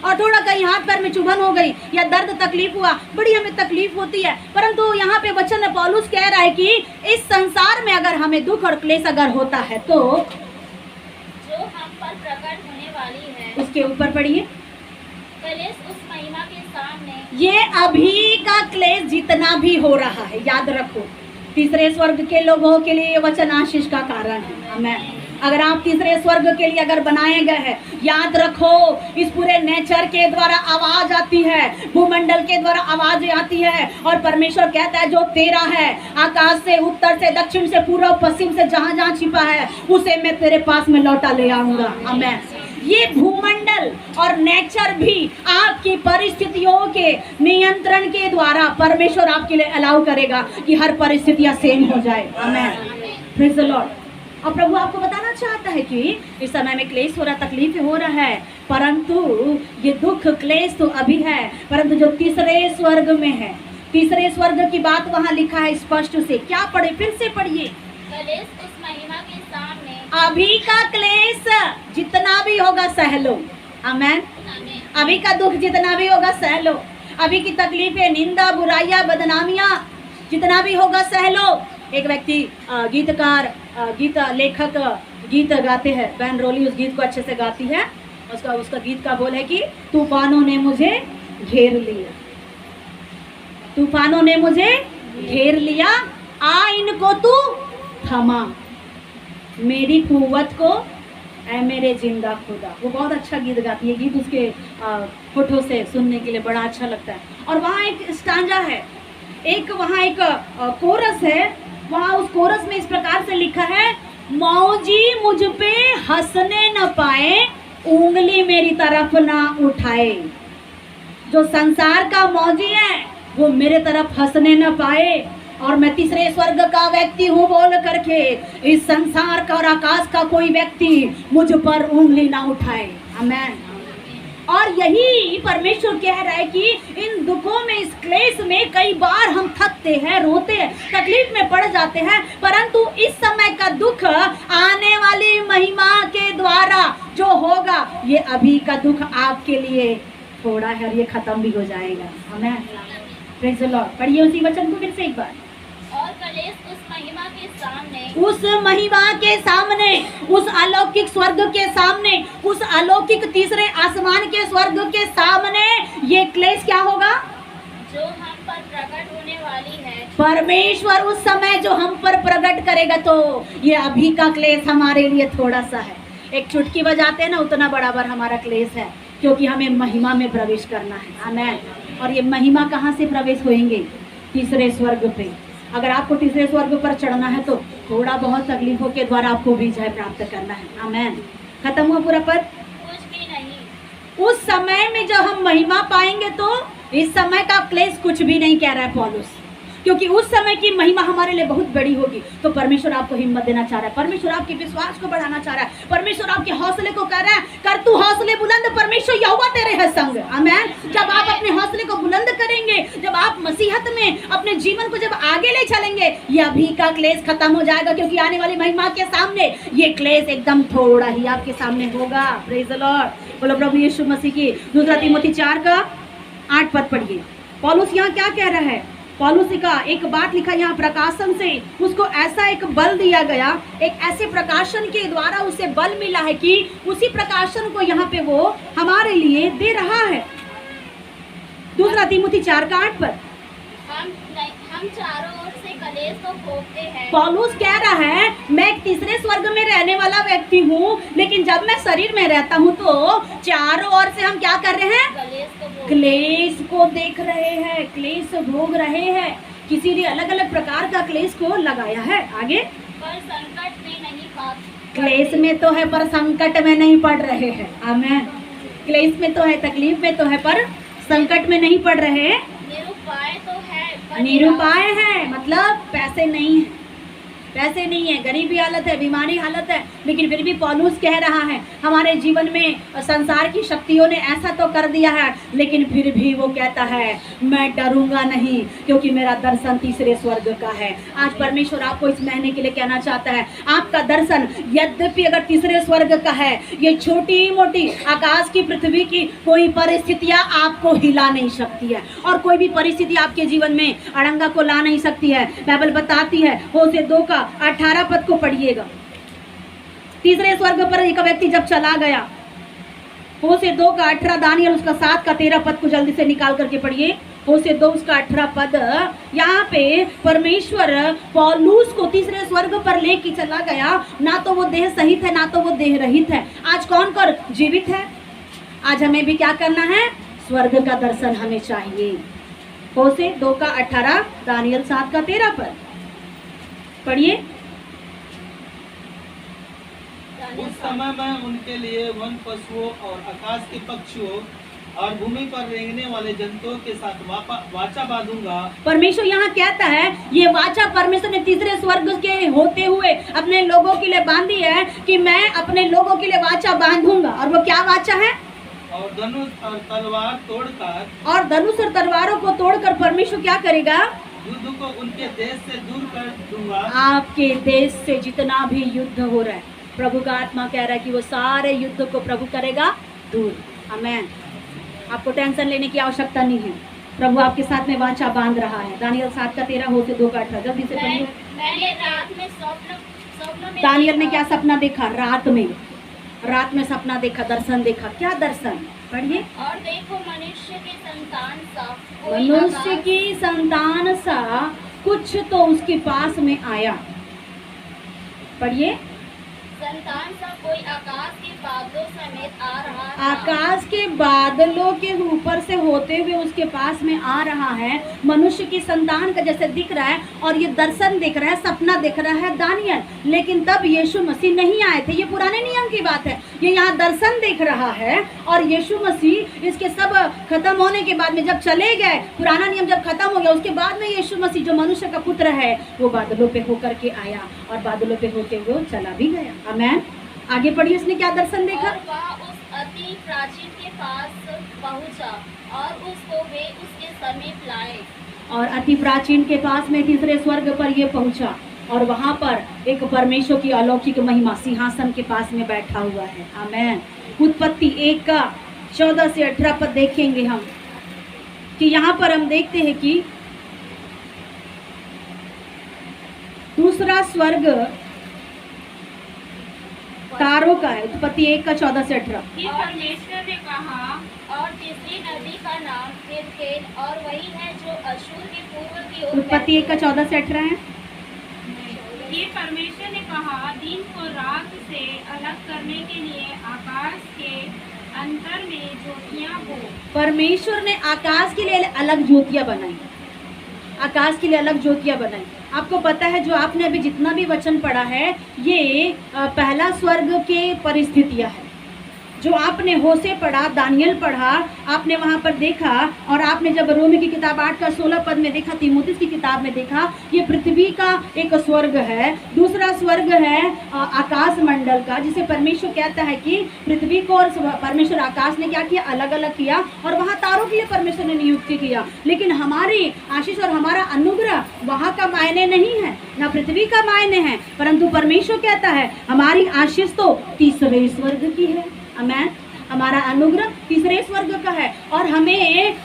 और थोड़ा कहीं हाथ पैर में चुभन हो गई या दर्द तकलीफ हुआ, बड़ी हमें तकलीफ होती है। परंतु यहाँ पे वचन पौलुस कह रहा है कि इस संसार में अगर हमें दुख और क्लेश अगर होता है तो जो हम पर प्रकट होने वाली है, उसके ऊपर पढ़िए, कलेश उस महिमा के सामने। ये अभी का क्लेश जितना भी हो रहा है, याद रखो, तीसरे स्वर्ग के लोगों के लिए ये वचन आशीष का कारण है। आमीन। अगर आप तीसरे स्वर्ग के लिए अगर बनाए गए हैं, याद रखो, इस पूरे नेचर के द्वारा आवाज आती है, भूमंडल के द्वारा आवाज आती है, और परमेश्वर कहता है जो तेरा है, आकाश से, उत्तर से, दक्षिण से, पूर्व पश्चिम से, जहां जहां छिपा है उसे मैं तेरे पास में लौटा ले आऊंगा। आमीन। ये भूमंडल और नेचर भी आपकी परिस्थितियों के नियंत्रण के द्वारा परमेश्वर आपके लिए अलाउ करेगा कि हर परिस्थितियां सेम हो जाए। आमीन। Praise the Lord. और प्रभु आपको बताना चाहता है कि इस समय में क्लेश हो रहा, तकलीफ हो रहा है, परंतु ये दुख क्लेश तो अभी है, परंतु जो तीसरे स्वर्ग में है, तीसरे स्वर्ग की बात वहाँ लिखा है स्पष्ट से। क्या पढ़े? फिर से पढ़िए। कलेश उस महिमा के सामने। अभी का क्लेश जितना भी होगा सह लो। आमीन। अभी का दुख जितना भी होगा सह लो। अभी की तकलीफें, निंदा, बुराइयां, बदनामियां जितना भी होगा सह लो। एक व्यक्ति गीतकार, गीत लेखक गीत गाते हैं, बहन रोली उस गीत को अच्छे से गाती है। उसका गीत का बोल है कि तूफानों ने मुझे घेर लिया, तूफानों ने मुझे घेर लिया, आ इनको तू थमा, मेरी कुव्वत को ऐ मेरे जिंदा खुदा। वो बहुत अच्छा गीत गाती है। गीत उसके होठों से सुनने के लिए बड़ा अच्छा लगता है। और वहाँ एक स्टांजा है, वहाँ एक कोरस है। वहाँ उस कोरस में इस प्रकार से लिखा है, मौजी मुझ पे हंसने न पाए, उंगली मेरी तरफ ना उठाए। जो संसार का मौजी है वो मेरे तरफ हंसने न पाए, और मैं तीसरे स्वर्ग का व्यक्ति हूँ बोल करके इस संसार का और आकाश का कोई व्यक्ति मुझ पर उंगली ना उठाए। आमीन। और यही परमेश्वर कह रहा है कि इन दुखों में, इस क्लेश में कई बार हम थकते हैं, रोते हैं, तकलीफ में पड़ जाते हैं, परंतु इस समय का दुख आने वाली महिमा के द्वारा जो होगा, ये अभी का दुख आपके लिए थोड़ा है और ये खत्म भी हो जाएगा। आमीन। Praise the Lord. पढ़िए उसी वचन को फिर से एक बार। और कलेश उस महिमा के सामने, उस महिमा के सामने, उस अलौकिक स्वर्ग के सामने, उस अलौकिक तीसरे आसमान के स्वर्ग के सामने ये क्लेश क्या होगा? जो हम पर प्रकट होने वाली है। परमेश्वर उस समय जो हम पर प्रकट करेगा, तो ये अभी का क्लेश हमारे लिए थोड़ा सा है। एक चुटकी बजाते हैं ना, उतना बराबर हमारा क्लेश है, क्योंकि हमें महिमा में प्रवेश करना है। आमीन। और ये महिमा कहाँ से प्रवेश होंगे? तीसरे स्वर्ग पे। अगर आपको तीसरे स्वर्ग पर चढ़ना है तो थोड़ा बहुत तकलीफों के द्वारा आपको विजय प्राप्त करना है। आमीन। खत्म हुआ पूरा पद? कुछ भी नहीं। उस समय में जब हम महिमा पाएंगे तो इस समय का क्लेश कुछ भी नहीं कह रहा है पौलुस, क्योंकि उस समय की महिमा हमारे लिए बहुत बड़ी होगी। तो परमेश्वर आपको हिम्मत देना चाह रहा है, परमेश्वर आपके विश्वास को बढ़ाना चाह रहा है, परमेश्वर आपके हौसले को कह रहा है, कर तू हौसले बुलंद, परमेश्वर यहोवा तेरे है संग। आमीन। जब आप अपने हौसले को बुलंद करेंगे, जब आप मसीहत में अपने जीवन को जब आगे ले चलेंगे, ये अभी का क्लेश खत्म हो जाएगा, क्योंकि आने वाली महिमा के सामने ये क्लेश एकदम थोड़ा ही आपके सामने होगा। Praise the Lord. बोलो प्रभु यीशु मसीह की। 2 तीमुथी 4:8 पद पढ़िए। पौलुस यहाँ क्या कह रहा है? पौलुस का एक बात लिखा यहाँ प्रकाशन से, उसको ऐसा एक बल दिया गया, एक ऐसे प्रकाशन के द्वारा उसे बल मिला है कि उसी प्रकाशन को यहाँ पे वो हमारे लिए दे रहा है। 2 तीमुथी 4:8 पर हम हम चारों ओर से कलेश को भोगते हैं। पौलुस कह रहा है मैं एक तीसरे स्वर्ग में रहने वाला व्यक्ति हूँ, लेकिन जब मैं शरीर में रहता हूँ तो चारों ओर से हम क्या कर रहे हैं? कलेश को भोगते क्लेश को देख रहे हैं, क्लेश भोग रहे हैं। किसी ने अलग अलग प्रकार का क्लेश को लगाया है। आगे, पर संकट में नहीं पाते। क्लेश में तो है पर संकट में नहीं पड़ रहे हैं। आमीन। क्लेश में तो है, तकलीफ में तो है, पर संकट में नहीं पड़ रहे हैं। निरुपाय तो है पर निरुपाय है, मतलब पैसे नहीं है, पैसे नहीं है, गरीबी हालत है, बीमारी हालत है, लेकिन फिर भी पौलुस कह रहा है हमारे जीवन में संसार की शक्तियों ने ऐसा तो कर दिया है, लेकिन फिर भी वो कहता है मैं डरूंगा नहीं, क्योंकि मेरा दर्शन तीसरे स्वर्ग का है। आज परमेश्वर आपको इस महीने के लिए कहना चाहता है, आपका दर्शन यद्यपि अगर तीसरे स्वर्ग का है, ये छोटी मोटी आकाश की पृथ्वी की कोई परिस्थितियां आपको हिला नहीं सकती है, और कोई भी परिस्थिति आपके जीवन में अड़ंगा को ला नहीं सकती है। बाइबल बताती है, होशे 2 का 18 पद को पढ़िएगा। तीसरे स्वर्ग पर एक व्यक्ति जब चला गया, होशे 2 का 18, दानियल उसका 7 का 13 पद को जल्दी से निकाल करके पढ़िए। होशे 2 उसका 18 पद, यहाँ पे परमेश्वर पौलुस को तीसरे स्वर्ग पर लेके चला गया। ना तो वो देह सहित है, ना तो वो देह रहित है। आज कौन कर जीवित है? आज हमें भी क्या करना है? स्वर्ग का दर्शन हमें चाहिए। होशे 2 का 18, दानियल 7 का 13 पद पढ़िए। उस समय मैं उनके लिए वन पशुओं और आकाश के पक्षियों और भूमि पर रेंगने वाले जंतुओं के साथ वाचा बांधूंगा। परमेश्वर यहाँ कहता है, ये वाचा परमेश्वर ने तीसरे स्वर्ग के होते हुए अपने लोगों के लिए बांधी है कि मैं अपने लोगों के लिए वाचा बांधूंगा। और वो क्या वाचा है? और धनुष और तलवार तोड़कर, और धनुष और तलवारों को तोड़कर परमेश्वर क्या करेगा? युद्ध को उनके देश से दूर कर दूंगा। आपके देश से जितना भी युद्ध हो रहा है, प्रभु का आत्मा कह रहा है कि वो सारे युद्ध को प्रभु करेगा दूर। आमीन। आपको टेंशन लेने की आवश्यकता नहीं है, प्रभु आपके साथ में वाचा बांध रहा है। दानियल 7 का 13, होशे 2 का 18, जल्दी से पढ़िए। मैंने रात में स्वप्न में दानियल ने क्या सपना देखा? रात में सपना देखा, दर्शन देखा। क्या दर्शन? पढ़िए। और देखो मनुष्य की संतान सा मनुष्य की संतान सा कुछ तो उसके पास में आया। पढ़िए। संतान सा कोई आकाश के बादलों समेत आ रहा था। आकाश के बादलों के ऊपर से होते हुए उसके पास में आ रहा है। मनुष्य की संतान का जैसे दिख रहा है, और ये दर्शन दिख रहा है, सपना दिख रहा है दानियल। लेकिन तब यीशु मसीह नहीं आए थे। ये पुराने नियम की बात है, ये यहाँ दर्शन दिख रहा है। और यीशु मसीह इसके सब खत्म होने के बाद में जब चले गए, पुराना नियम जब खत्म हो गया, उसके बाद में यीशु मसीह जो मनुष्य का पुत्र है वो बादलों पे होकर के आया, और बादलों पे होते हुए चला भी गया। आमीन। आगे पढ़िए, उसने क्या दर्शन देखा? और वह उस अति प्राचीन के पास पहुंचा और उसको वे उसके समीप लाए। और अति प्राचीन के पास में तीसरे स्वर्ग पर ये पहुंचा, और वहां पर एक परमेश्वर की अलौकिक महिमा सिंहासन के पास में बैठा हुआ है। आमीन। उत्पत्ति 1 का 14 से 18 पद देखेंगे हम, कि यहाँ पर हम देखते हैं कि दूसरा स्वर्ग तारों का है। उत्पत्ति 1 का 14 से 18। कि परमेश्वर ने कहा, और तीसरी नदी का नाम हिरकेल, और वही है जो अशूर के पूर्व की ओर उत्पत्ति 1 का 14 से 18 है। कि परमेश्वर ने कहा, दिन को रात से अलग करने के लिए आकाश के अंतर में ज्योतियां हो। परमेश्वर ने आकाश के लिए अलग ज्योतियां बनाई, आकाश के लिए अलग ज्योतियां बनाई। आपको पता है, जो आपने अभी जितना भी वचन पढ़ा है, ये पहला स्वर्ग के परिस्थितियां है। जो आपने होशे पढ़ा, दानियल पढ़ा, आपने वहाँ पर देखा, और आपने जब रोमी की किताब 8 का 16 पद में देखा, तीमुथियुस की किताब में देखा, ये पृथ्वी का एक स्वर्ग है। दूसरा स्वर्ग है आकाश मंडल का, जिसे परमेश्वर कहता है कि पृथ्वी को और परमेश्वर आकाश ने क्या किया? अलग अलग किया, और वहाँ तारों के लिए परमेश्वर ने नियुक्ति किया। लेकिन हमारी आशीष और हमारा अनुग्रह वहाँ का मायने नहीं है, ना पृथ्वी का मायने है, परंतु परमेश्वर कहता है हमारी आशीष तो तीसरे स्वर्ग की है। आमीन। हमारा अनुग्रह तीसरे स्वर्ग का है, और हमें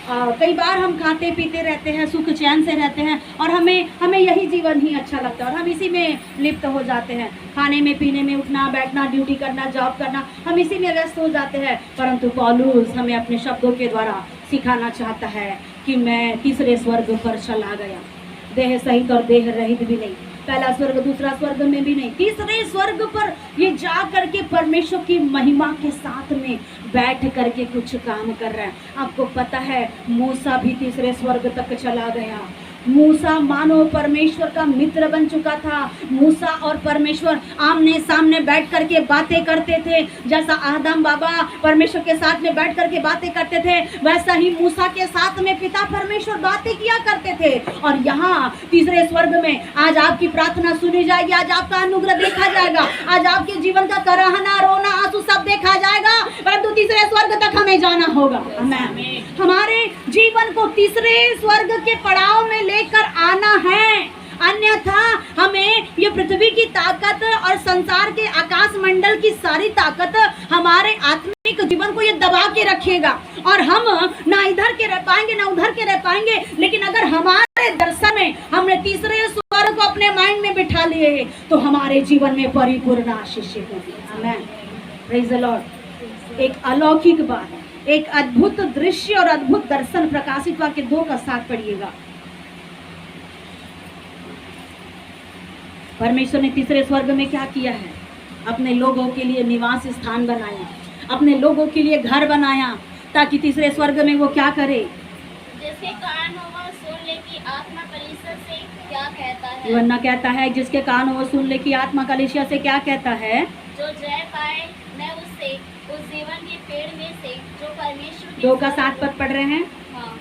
कई बार हम खाते पीते रहते हैं, सुख चैन से रहते हैं, और हमें यही जीवन ही अच्छा लगता है, और हम इसी में लिप्त हो जाते हैं। खाने में, पीने में, उठना बैठना, ड्यूटी करना, जॉब करना, हम इसी में व्यस्त हो जाते हैं। परंतु पौलुस हमें अपने शब्दों के द्वारा सिखाना चाहता है कि मैं तीसरे स्वर्ग पर चला गया। देह सहित और देह रहित भी नहीं, पहला स्वर्ग दूसरा स्वर्ग में भी नहीं, तीसरे स्वर्ग पर ये जा करके परमेश्वर की महिमा के साथ में बैठ करके कुछ काम कर रहा है। आपको पता है मूसा भी तीसरे स्वर्ग तक चला गया। मूसा मानो परमेश्वर का मित्र बन चुका था। मूसा और परमेश्वर आमने सामने बैठ करके बातें करते थे। जैसा आदम बाबा परमेश्वर के साथ में बैठ करके बातें करते थे, वैसा ही मूसा के साथ में पिता परमेश्वर बातें किया करते थे। और यहाँ तीसरे स्वर्ग में आज आपकी प्रार्थना सुनी जाएगी, आज आपका अनुग्रह देखा जाएगा, आज आपके जीवन का कराहना रोना आंसू सब देखा जाएगा, परंतु तीसरे स्वर्ग तक हमें जाना होगा। हमारे जीवन को तीसरे स्वर्ग के पड़ाव में लेकर आना है, अन्यथा हमें ये पृथ्वी की ताकत और संसार के आकाश मंडल की सारी ताकत हमारे आत्मिक जीवन को ये दबा के रखेगा और हम ना इधर के रह पाएंगे ना उधर के रह पाएंगे। लेकिन अगर हमारे दर्शन में हमने तीसरे स्वर्ग को अपने माइंड में बिठा लिए तो हमारे जीवन में परिपूर्ण आशीष होगी। आमीन, प्रेज द लॉर्ड। एक अलौकिक बात है, एक अद्भुत दृश्य और अद्भुत दर्शन प्रकाशित वाक्य 2 का 7 पढ़िएगा। परमेश्वर ने तीसरे स्वर्ग में क्या किया है? अपने लोगों के लिए निवास स्थान बनाया, अपने लोगों के लिए घर बनाया, ताकि तीसरे स्वर्ग में वो क्या करे? जिसके कान हो वह सुन ले कि आत्मा कलीसिया से क्या कहता है। वरना कहता है जिसके कान हो वह सुन ले कि आत्मा कलीसिया से क्या कहता है। जो जय पाए मैं उससे उस जीवन के पेड़ में से जो परमेश्वर 2 का 7 पद पढ़ रहे हैं। हाँ,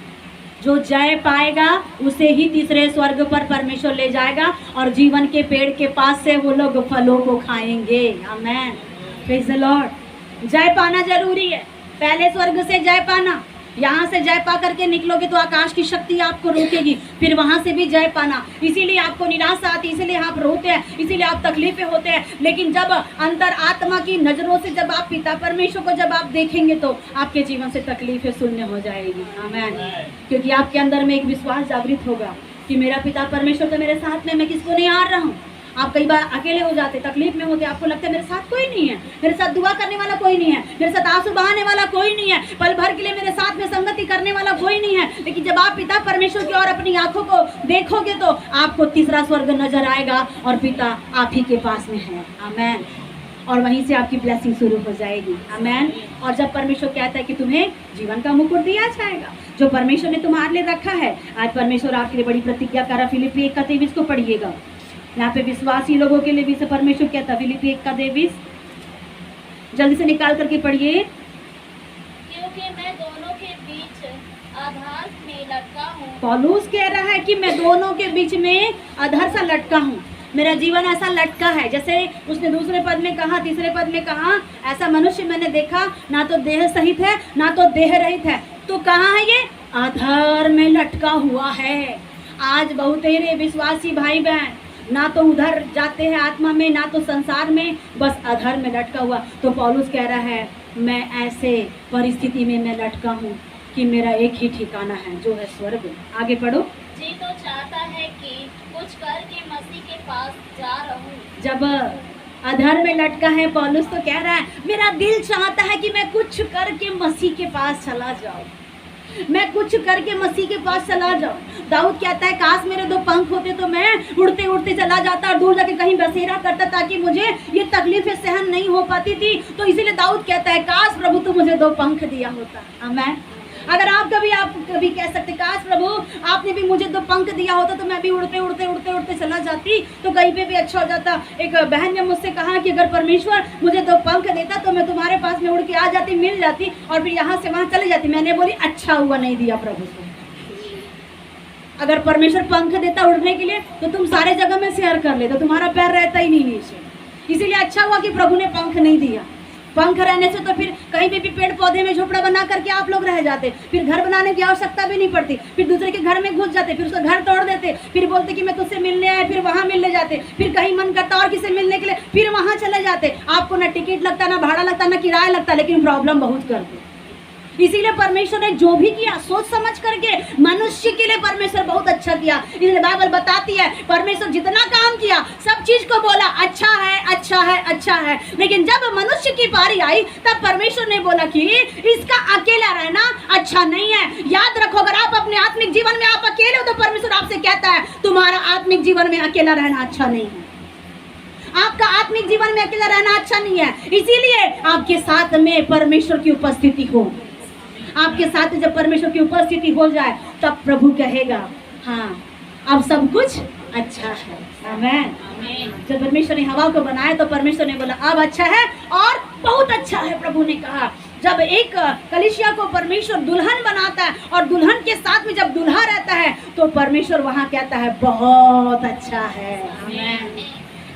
जो जय पाएगा उसे ही तीसरे स्वर्ग पर परमेश्वर ले जाएगा और जीवन के पेड़ के पास से वो लोग फलों को खाएंगे। आमीन, प्रेज द लॉर्ड। जय पाना जरूरी है, पहले स्वर्ग से जय पाना। यहाँ से जय पा करके निकलोगे तो आकाश की शक्ति आपको रोकेगी, फिर वहाँ से भी जय पाना। इसीलिए आपको निराशा आती, इसीलिए आप रोते हैं, इसीलिए आप तकलीफें होते हैं। लेकिन जब अंतर आत्मा की नजरों से जब आप पिता परमेश्वर को जब आप देखेंगे तो आपके जीवन से तकलीफें शून्य हो जाएगी। आमीन, क्योंकि आपके अंदर में एक विश्वास जागृत होगा कि मेरा पिता परमेश्वर तो मेरे साथ में, मैं किसको नहीं हार रहा हूँ। आप कई बार अकेले हो जाते, तकलीफ में होते, आपको लगता है मेरे साथ कोई नहीं है, मेरे साथ दुआ करने वाला कोई नहीं है, मेरे साथ आंसू बहाने वाला कोई नहीं है, पल भर के लिए मेरे साथ में संगति करने वाला कोई नहीं है। लेकिन जब आप पिता परमेश्वर की ओर अपनी आंखों को देखोगे तो आपको तीसरा स्वर्ग नजर आएगा और पिता आप ही के पास में है। आमीन, और वहीं से आपकी ब्लेसिंग शुरू हो जाएगी। आमीन। और जब परमेश्वर कहता है कि तुम्हें जीवन का मुकुट दिया जाएगा जो परमेश्वर ने तुम्हारे लिए रखा है, आज परमेश्वर आपके लिए बड़ी प्रतिज्ञा कर रहा। फिलिप्पी 1:23 को पढ़िएगा। यहाँ पे विश्वासी लोगों के लिए भी से परमेश्वर कहता है। फिलिप्पी 1:23 जल्दी से निकाल करके पढ़िए। क्योंकि मैं दोनों के बीच आधार में लटका हूँ। पौलुस कह रहा है कि मैं दोनों के बीच में अधर सा लटका हूँ, मेरा जीवन ऐसा लटका है। जैसे उसने दूसरे पद में कहा, तीसरे पद में कहा, ऐसा मनुष्य मैंने देखा ना तो देह सहित है ना तो देह रहित है। तो कहाँ है ये? अधर में लटका हुआ है। आज बहुत ही विश्वासी भाई बहन ना तो उधर जाते हैं आत्मा में ना तो संसार में, बस अधर में लटका हुआ। तो पौलुस कह रहा है मैं ऐसे परिस्थिति में मैं लटका हूँ कि मेरा एक ही ठिकाना है जो है स्वर्ग। आगे पढ़ो। जी तो चाहता है कि कुछ करके मसीह के पास जा रहूं। जब अधर में लटका है पौलुस तो कह रहा है मेरा दिल चाहता है कि मैं कुछ करके मसीह के पास चला जाऊं, मैं कुछ करके मसीह के पास चला जाऊं। दाऊद कहता है काश मेरे 2 पंख होते तो मैं उड़ते उड़ते चला जाता और दूर जाके कहीं बसेरा करता ताकि मुझे ये तकलीफें सहन नहीं हो पाती थी। तो इसीलिए दाऊद कहता है काश प्रभु तू मुझे 2 पंख दिया होता। आमीन। अगर आप कभी कह सकते काश प्रभु आपने भी मुझे 2 पंख दिया होता तो मैं भी उड़ते उड़ते उड़ते उड़ते चला जाती तो कहीं पे भी अच्छा हो जाता। एक बहन ने मुझसे कहा कि अगर परमेश्वर मुझे 2 पंख देता तो मैं तुम्हारे पास में उड़ के आ जाती, मिल जाती और फिर यहाँ से वहाँ चली जाती। मैंने बोली अच्छा हुआ नहीं दिया प्रभु को। अगर परमेश्वर पंख देता उड़ने के लिए तो तुम सारे जगह में सैर कर लेते, तुम्हारा पैर रहता ही नहीं नीचे। इसीलिए अच्छा हुआ कि प्रभु ने पंख नहीं दिया। पंख रहने से तो फिर कहीं भी पेड़ पौधे में झोपड़ा बना करके आप लोग रह जाते, फिर घर बनाने की आवश्यकता भी नहीं पड़ती, फिर दूसरे के घर में घुस जाते, फिर उसका घर तोड़ देते, फिर बोलते कि मैं तुझसे मिलने आए, फिर वहाँ मिलने जाते, फिर कहीं मन करता और किसी मिलने के लिए फिर वहाँ चले जाते। आपको ना टिकट लगता, ना भाड़ा लगता, ना किराया लगता, लेकिन प्रॉब्लम बहुत करते। इसीलिए परमेश्वर ने जो भी किया सोच समझ करके, मनुष्य के लिए परमेश्वर बहुत अच्छा किया। इसलिए बाइबल बताती है परमेश्वर जितना काम किया सब चीज को बोला अच्छा है अच्छा है अच्छा है। लेकिन जब मनुष्य की बारी आई तब परमेश्वर ने बोला कि इसका अकेला रहना अच्छा नहीं है। याद रखो, अगर आप अपने आत्मिक जीवन में आप अकेले हो तो परमेश्वर आपसे कहता है तुम्हारा आत्मिक जीवन में अकेला रहना अच्छा नहीं है। आपका आत्मिक जीवन में अकेला रहना अच्छा नहीं है। इसीलिए आपके साथ में परमेश्वर की उपस्थिति हो। आपके साथ जब परमेश्वर की उपस्थिति हो जाए तब प्रभु कहेगा हाँ अब सब कुछ अच्छा है। आमीन। जब परमेश्वर ने हवा को बनाया तो परमेश्वर ने बोला अब अच्छा है और बहुत अच्छा है। प्रभु ने कहा जब एक कलीसिया को परमेश्वर दुल्हन बनाता है और दुल्हन के साथ में जब दूल्हा रहता है तो परमेश्वर वहाँ कहता है बहुत अच्छा है। आमीन।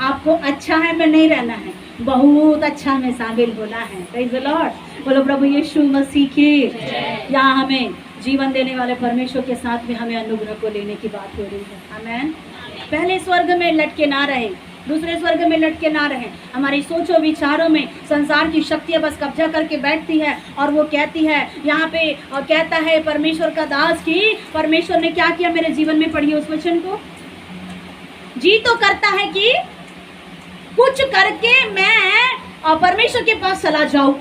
आपको अच्छा है में नहीं रहना है, बहुत अच्छा में शामिल होना है। Praise the Lord. बोलो प्रभु यीशु मसीह की। यहाँ हमें जीवन देने वाले परमेश्वर के साथ में हमें अनुग्रह को लेने की बात हो रही है। आमीन। पहले स्वर्ग में लटके ना रहे, दूसरे स्वर्ग में लटके ना रहे। हमारी सोचो विचारों में संसार की शक्तियाँ बस कब्जा करके बैठती है और वो कहती है यहाँ पे और कहता है परमेश्वर का दास की परमेश्वर ने क्या किया मेरे जीवन में। पढ़िए उस वचन को। जी तो करता है कि कुछ करके मैं परमेश्वर के पास चला जाऊं,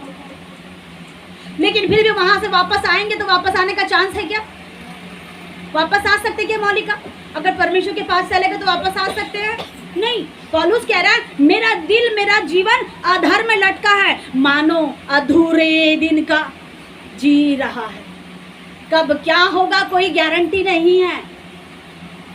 लेकिन फिर भी वहां से वापस आएंगे तो वापस आने का चांस है क्या? वापस आ सकते क्या मौलिका? अगर परमेश्वर के पास चलेगा तो वापस आ सकते हैं? नहीं। पौलुस कह रहा है मेरा दिल मेरा जीवन आधार में लटका है, मानो अधूरे दिन का जी रहा है। कब क्या होगा कोई गारंटी नहीं है।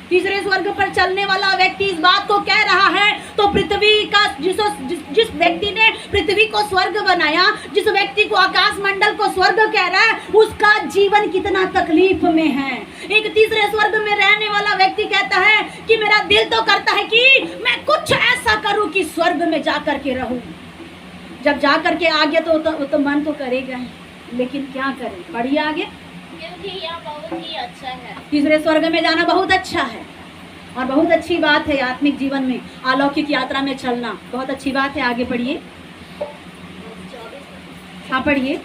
तीसरे स्वर्ग पर चलने वाला व्यक्ति इस बात को कह रहा है तो पृथ्वी का जिस व्यक्ति ने पृथ्वी को स्वर्ग बनाया, जिस व्यक्ति को आकाश मंडल को स्वर्ग कह रहा है, उसका जीवन कितना तकलीफ में है। एक तीसरे स्वर्ग में रहने वाला व्यक्ति कहता है कि मेरा दिल तो करता है कि मैं कुछ ऐसा करूं कि स्वर्ग में जाकर के रहूं। जब जाकर के आगे तो मन तो करेगा ही, लेकिन क्या करें? पढ़िए आगे। क्योंकि यह बहुत ही अच्छा है। तीसरे स्वर्ग में जाना बहुत अच्छा है और बहुत अच्छी बात है। आत्मिक जीवन में अलौकिक यात्रा में चलना बहुत अच्छी बात है। आगे पढ़िए। हाँ पढ़िए।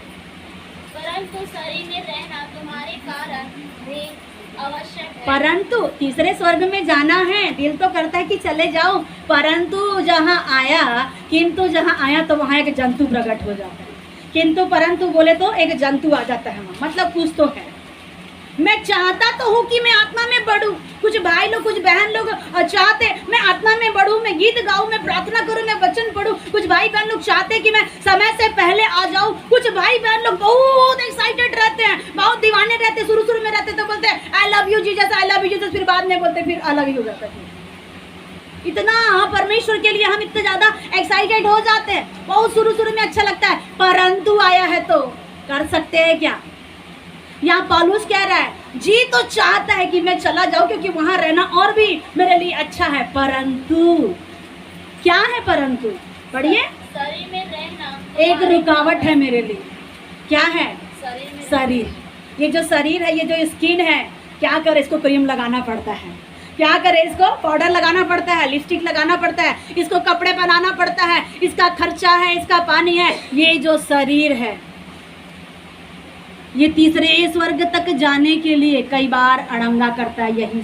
परंतु शरीर में रहना तुम्हारे कारण भी आवश्यक है। परंतु तीसरे स्वर्ग में जाना है, दिल तो करता है कि चले जाओ, परंतु जहाँ आया तो वहाँ एक जंतु प्रकट हो जाता है। किंतु परंतु बोले तो एक जंतु आ जाता है वहाँ, मतलब कुछ तो है। मैं चाहता तो हूँ कि मैं आत्मा में बढ़ूँ। कुछ भाई लोग कुछ बहन लोग चाहते मैं आत्मा में बढ़ूँ, मैं गीत गाऊँ, मैं प्रार्थना करूँ, मैं वचन पढ़ूँ। कुछ भाई बहन लोग चाहते कि मैं समय से पहले आ जाऊँ। कुछ भाई बहन लोग बहुत एक्साइटेड रहते हैं, बहुत दीवाने रहते, शुरू में रहते तो बोलते हैं I love you Jesus, I love you Jesus, फिर बाद में बोलते फिर अलग ही हो जाता है। इतना परमेश्वर के लिए हम इतने ज्यादा एक्साइटेड हो जाते हैं, बहुत शुरू में अच्छा लगता है, परंतु आया है तो कर सकते हैं क्या? यहाँ पौलुस कह रहा है जी तो चाहता है कि मैं चला जाऊं क्योंकि वहां रहना और भी मेरे लिए अच्छा है, परंतु क्या है? परंतु पढ़िए। शरीर में रहना एक रुकावट है मेरे लिए। क्या है? शरीर। ये जो शरीर है, ये जो स्किन है, क्या करे? इसको क्रीम लगाना पड़ता है, क्या करे? इसको पाउडर लगाना पड़ता है, लिपस्टिक लगाना पड़ता है, इसको कपड़े पहनाना पड़ता है, इसका खर्चा है, इसका पानी है। ये जो शरीर है ये तीसरे स्वर्ग तक जाने के लिए कई बार अड़ंगा करता है। यही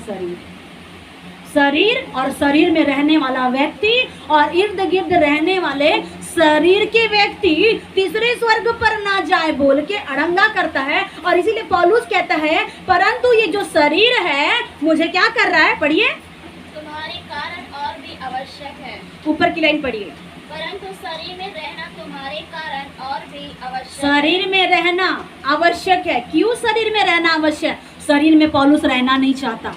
शरीर और शरीर में रहने वाला व्यक्ति और इर्द गिर्द रहने वाले शरीर के व्यक्ति तीसरे स्वर्ग पर ना जाए बोल के अड़ंगा करता है। और इसीलिए पौलुस कहता है परंतु ये जो शरीर है मुझे क्या कर रहा है? पढ़िए। तुम्हारे कारण और भी आवश्यक है। ऊपर की लाइन पढ़िए। परंतु शरीर में रहना तुम्हारे कारण और भी आवश्यक। शरीर में रहना आवश्यक है। क्यों शरीर में रहना आवश्यक? शरीर में पौलुस रहना नहीं चाहता।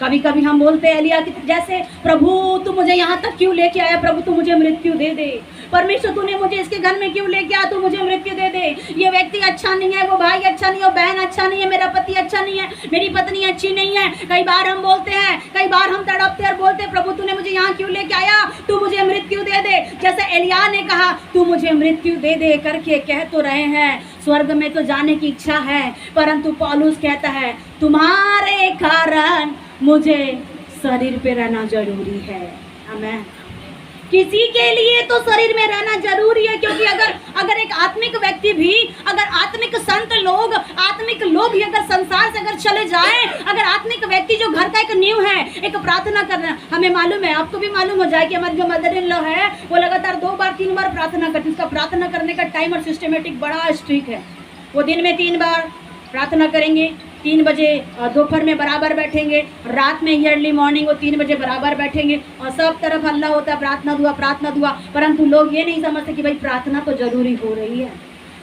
कभी कभी हम बोलते हैं एलिया की जैसे, प्रभु तू मुझे यहाँ तक क्यों लेके आया? प्रभु तू मुझे मृत्यु दे दे। परमेश्वर तूने मुझे इसके घर में क्यों लेके आया? तू मुझे मृत्यु दे दे। ये व्यक्ति अच्छा नहीं है, वो भाई अच्छा नहीं है, वो बहन अच्छा नहीं है, मेरा पति अच्छा नहीं है, मेरी पत्नी अच्छी नहीं है। कई बार हम बोलते हैं, कई बार हम तड़पते और बोलते हैं प्रभु तूने मुझे यहाँ क्यों लेके आया? तू मुझे मृत्यु दे दे। जैसे एलिया ने कहा तू मुझे मृत्यु दे दे करके कह तो रहे हैं, स्वर्ग में तो जाने की इच्छा है, परंतु पौलुस कहता है तुम्हारे कारण मुझे शरीर पे रहना जरूरी है। आमीन। किसी के लिए तो शरीर में रहना जरूरी है, क्योंकि अगर एक आत्मिक व्यक्ति भी, अगर आत्मिक संत लोग, आत्मिक लोग भी अगर संसार से अगर चले जाएं, अगर आत्मिक व्यक्ति जो घर का एक नींव है, एक प्रार्थना करना, हमें मालूम है, आपको भी मालूम हो जाए कि हमारी जो मदर इन लॉ है वो लगातार 2 बार 3 बार प्रार्थना करती, उसका प्रार्थना करने का टाइम और सिस्टमेटिक बड़ा स्ट्रिक्ट है। वो दिन में 3 बार प्रार्थना करेंगे, 3 बजे दोपहर में बराबर बैठेंगे, रात में अर्ली मॉर्निंग वो 3 बजे बराबर बैठेंगे और सब तरफ हल्ला होता है प्रार्थना दुआ। परंतु लोग ये नहीं समझते कि भाई प्रार्थना तो जरूरी हो रही है,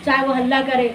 चाहे वो हल्ला करे।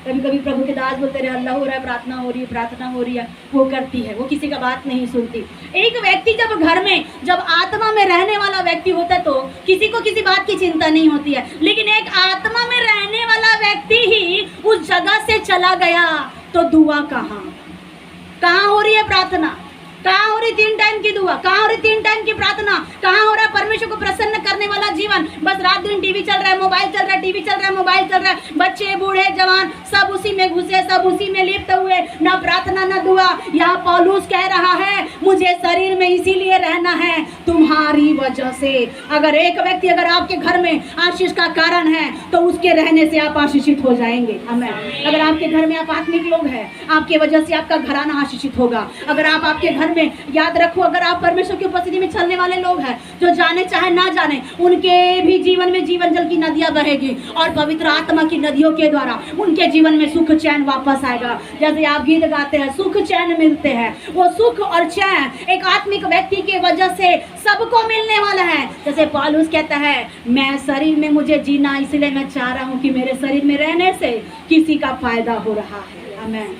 कभी कभी प्रभु के दास बोलते रहे हल्ला हो रहा है, प्रार्थना हो रही है, वो करती है, वो किसी का बात नहीं सुनती। एक व्यक्ति जब घर में, जब आत्मा में रहने वाला व्यक्ति होता है तो किसी को किसी बात की चिंता नहीं होती है, लेकिन एक आत्मा में रहने वाला व्यक्ति ही उस जगह से चला गया तो दुआ कहाँ हो रही है प्रार्थना, कहाँ हो रही 3 टाइम की दुआ, कहाँ हो रही 3 टाइम की प्रार्थना, कहाँ हो रहा है परमेश्वर को प्रसन्न करने वाला जीवन। बस रात दिन टीवी चल रहा है, मोबाइल चल रहा है, टीवी चल रहा है, मोबाइल चल रहा है, बच्चे बूढ़े जवान सब उसी में घुसे, सब उसी में लिप्त हुए, ना प्रार्थना ना दुआ। यहाँ पौलुस कह रहा है मुझे शरीर में इसीलिए रहना है तुम्हारी वजह से। अगर एक व्यक्ति अगर आपके घर में आशीष का कारण है तो उसके रहने से आप आशीषित हो जाएंगे। आमीन। अगर आपके घर में आप आत्मिक लोग हैं, आपके वजह से आपका घराना आशीषित होगा। अगर आप आपके घर में, याद रखो, अगर आप परमेश्वर की उपस्थिति में चलने वाले लोग हैं, जो जाने चाहे ना जाने, उनके भी जीवन में जीवन जल की नदियां बहेगी और पवित्र आत्मा की नदियों के द्वारा उनके जीवन में सुख चैन वापस आएगा। जैसे आप गीत गाते हैं सुख चैन मिलते हैं, वो सुख और चैन एक आत्मिक व्यक्ति की वजह से सबको मिलने वाला है। जैसे पौलुस कहता है मैं शरीर में मुझे जीना, इसलिए मैं चाह रहा हूँ कि मेरे शरीर में रहने से किसी का फायदा हो रहा है। आमीन।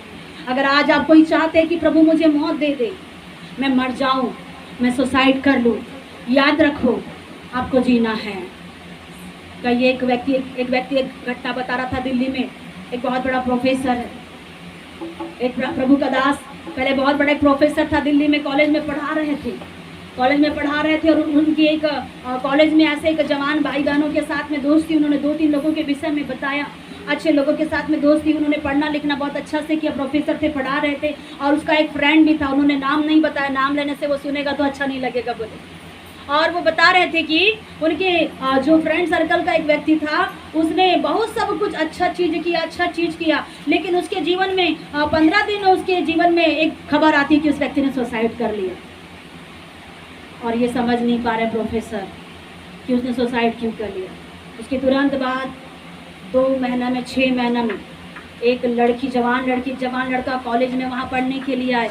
अगर आज आप कोई चाहते हैं कि प्रभु मुझे मौत दे दे, मैं मर जाऊं, मैं सुसाइड कर लूं, याद रखो आपको जीना है। कई एक व्यक्ति एक घटना बता रहा था, दिल्ली में एक बहुत बड़ा प्रोफेसर है, एक प्रभु का दास, पहले बहुत बड़ा एक प्रोफेसर था, दिल्ली में कॉलेज में पढ़ा रहे थे और उनकी एक कॉलेज में ऐसे एक जवान भाई बहनों के साथ में दोस्ती, उन्होंने 2-3 लोगों के विषय में बताया, अच्छे लोगों के साथ में दोस्ती, उन्होंने पढ़ना लिखना बहुत अच्छा से किया, प्रोफेसर थे, पढ़ा रहे थे। और उसका एक फ्रेंड भी था, उन्होंने नाम नहीं बताया, नाम लेने से वो सुनेगा तो अच्छा नहीं लगेगा बोले। और वो बता रहे थे कि उनके जो फ्रेंड सर्कल का एक व्यक्ति था, उसने बहुत सब कुछ अच्छा चीज़ किया, लेकिन उसके जीवन में 15 दिन उसके जीवन में एक खबर आती कि उस व्यक्ति ने सुसाइड कर लिया। और ये समझ नहीं पा रहे प्रोफेसर कि उसने सुसाइड क्यों कर लिया। उसके तुरंत बाद 2 महीना में 6 महीना में एक जवान लड़का कॉलेज में वहाँ पढ़ने के लिए आए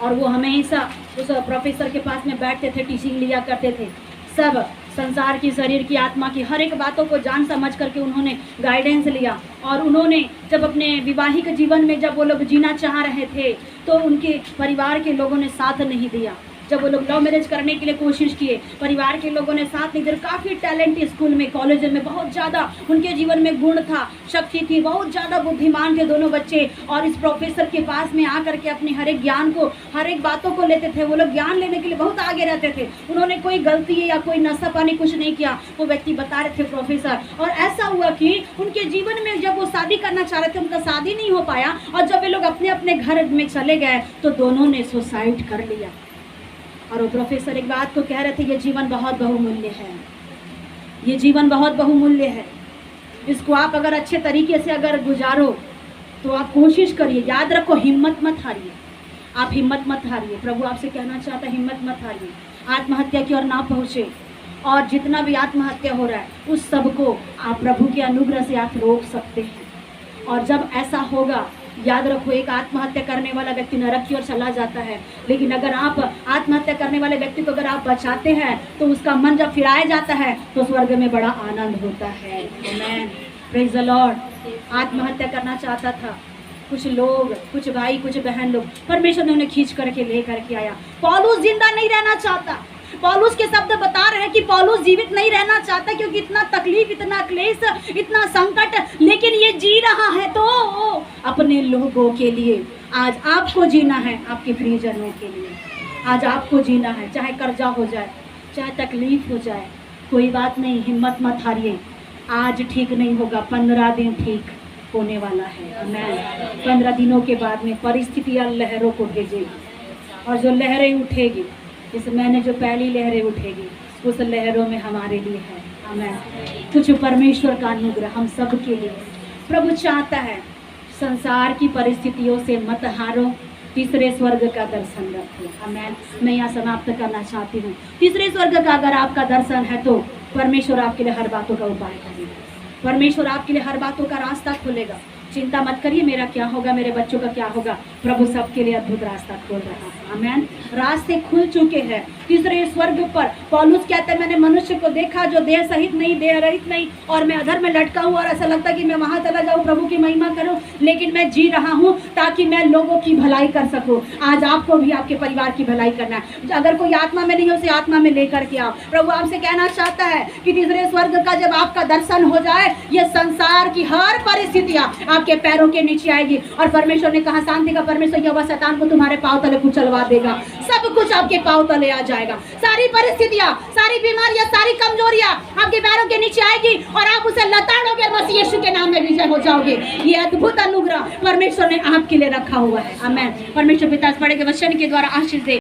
और वो हमेशा उस प्रोफेसर के पास में बैठते थे, टीचिंग लिया करते थे। सब संसार की, शरीर की, आत्मा की हर एक बातों को जान समझ करके उन्होंने गाइडेंस लिया। और उन्होंने जब अपने विवाहिक जीवन में जब वो लोग जीना चाह रहे थे तो उनके परिवार के लोगों ने साथ नहीं दिया। जब वो लोग लव मैरिज करने के लिए कोशिश किए, परिवार के लोगों ने साथ नहीं दिया। काफ़ी टैलेंट स्कूल में, कॉलेज में बहुत ज़्यादा उनके जीवन में गुण था, शक्ति थी, बहुत ज़्यादा बुद्धिमान थे दोनों बच्चे। और इस प्रोफेसर के पास में आकर के अपने हर एक ज्ञान को, हर एक बातों को लेते थे। वो लोग ज्ञान लेने के लिए बहुत आगे रहते थे। उन्होंने कोई गलती या कोई नशा पानी कुछ नहीं किया, वो व्यक्ति बता रहे थे प्रोफेसर। और ऐसा हुआ कि उनके जीवन में जब वो शादी करना चाह रहे थे, उनका शादी नहीं हो पाया। और जब वे लोग अपने अपने घर में चले गए तो दोनों ने सुसाइड कर लिया। और वो प्रोफेसर एक बात को कह रहे थे, ये जीवन बहुत बहुमूल्य है, ये जीवन बहुत बहुमूल्य है, इसको आप अगर अच्छे तरीके से अगर गुजारो तो आप कोशिश करिए। याद रखो, हिम्मत मत हारिए, आप हिम्मत मत हारिए। प्रभु आपसे कहना चाहता है हिम्मत मत हारिए, आत्महत्या की ओर ना पहुँचे। और जितना भी आत्महत्या हो रहा है उस सब को आप प्रभु के अनुग्रह से आप रोक सकते हैं। और जब ऐसा होगा, याद रखो, एक आत्महत्या करने वाला व्यक्ति नरक की ओर चला जाता है, लेकिन अगर आप आत्महत्या करने वाले व्यक्ति को अगर आप बचाते हैं तो उसका मन जब फिराया जाता है तो स्वर्ग में बड़ा आनंद होता है। आमीन, प्रेज द लॉर्ड। आत्महत्या करना चाहता था कुछ लोग, कुछ भाई, कुछ बहन लोग, परमेश्वर ने उन्हें खींच करके ले करके आया। पौलुस जिंदा नहीं रहना चाहता। पौलुस के शब्द बता रहे हैं कि पौलुस जीवित नहीं रहना चाहता, क्योंकि इतना तकलीफ, इतना क्लेश, इतना संकट, लेकिन ये जी रहा है तो अपने लोगों के लिए। आज आपको जीना है, आपके प्रियजनों के लिए आज आपको जीना है। चाहे कर्जा हो जाए, चाहे तकलीफ हो जाए, कोई बात नहीं, हिम्मत मत हारिए। आज ठीक नहीं होगा, 15 दिन ठीक होने वाला है। आमीन। 15 दिनों के बाद में परिस्थितियाँ लहरों को भेजेगी और जो लहरें उठेगी, इस महीने जो पहली लहरें उठेगी उस लहरों में हमारे लिए है। आमीन। कुछ परमेश्वर का अनुग्रह हम सब के लिए। प्रभु चाहता है संसार की परिस्थितियों से मत हारो, तीसरे स्वर्ग का दर्शन रखो। आमीन। मैं यहाँ समाप्त करना चाहती हूँ। तीसरे स्वर्ग का अगर आपका दर्शन है तो परमेश्वर आपके लिए हर बातों का उपाय करेगा। परमेश्वर आपके लिए हर बातों का रास्ता खोलेगा। चिंता मत करिए मेरा क्या होगा, मेरे बच्चों का क्या होगा। प्रभु सबके लिए अद्भुत रास्ता खोल रहा है। आमीन। रास्ते खुल चुके हैं। तीसरे स्वर्ग पर पौलुस कहते हैं मैंने मनुष्य को देखा जो देह सहित नहीं, देह रहित नहीं, और मैं अधर में लटका हूँ और ऐसा लगता कि मैं वहां चला जाऊँ, प्रभु की महिमा करूँ, लेकिन मैं जी रहा हूँ ताकि मैं लोगों की भलाई कर सकूँ। आज आपको भी आपके परिवार की भलाई करना है। अगर कोई आत्मा में नहीं हो उसे आत्मा में लेकर के आओ। प्रभु आपसे कहना चाहता है कि तीसरे स्वर्ग का जब आपका दर्शन हो जाए, ये संसार की हर परिस्थितियां आपके पैरों के नीचे आएगी। और परमेश्वर ने कहा शांति का परमेश्वर यहोवा शैतान को तुम्हारे पांव तले कुचलवा देगा। सब कुछ आपके पांव तले आ जाएगा। सारी परिस्थितियां, सारी बीमारियां, सारी कमजोरियां आपके पैरों के नीचे आएगी और आप उसे लताड़ोगे और मसीह यीशु के नाम में विजय हो जाओगे। ये अद्भुत अनुग्रह परमेश्वर ने आपके लिए रखा हुआ है। आमीन। परमेश्वर पिता इस बड़े के वचन के द्वारा आशीष दे।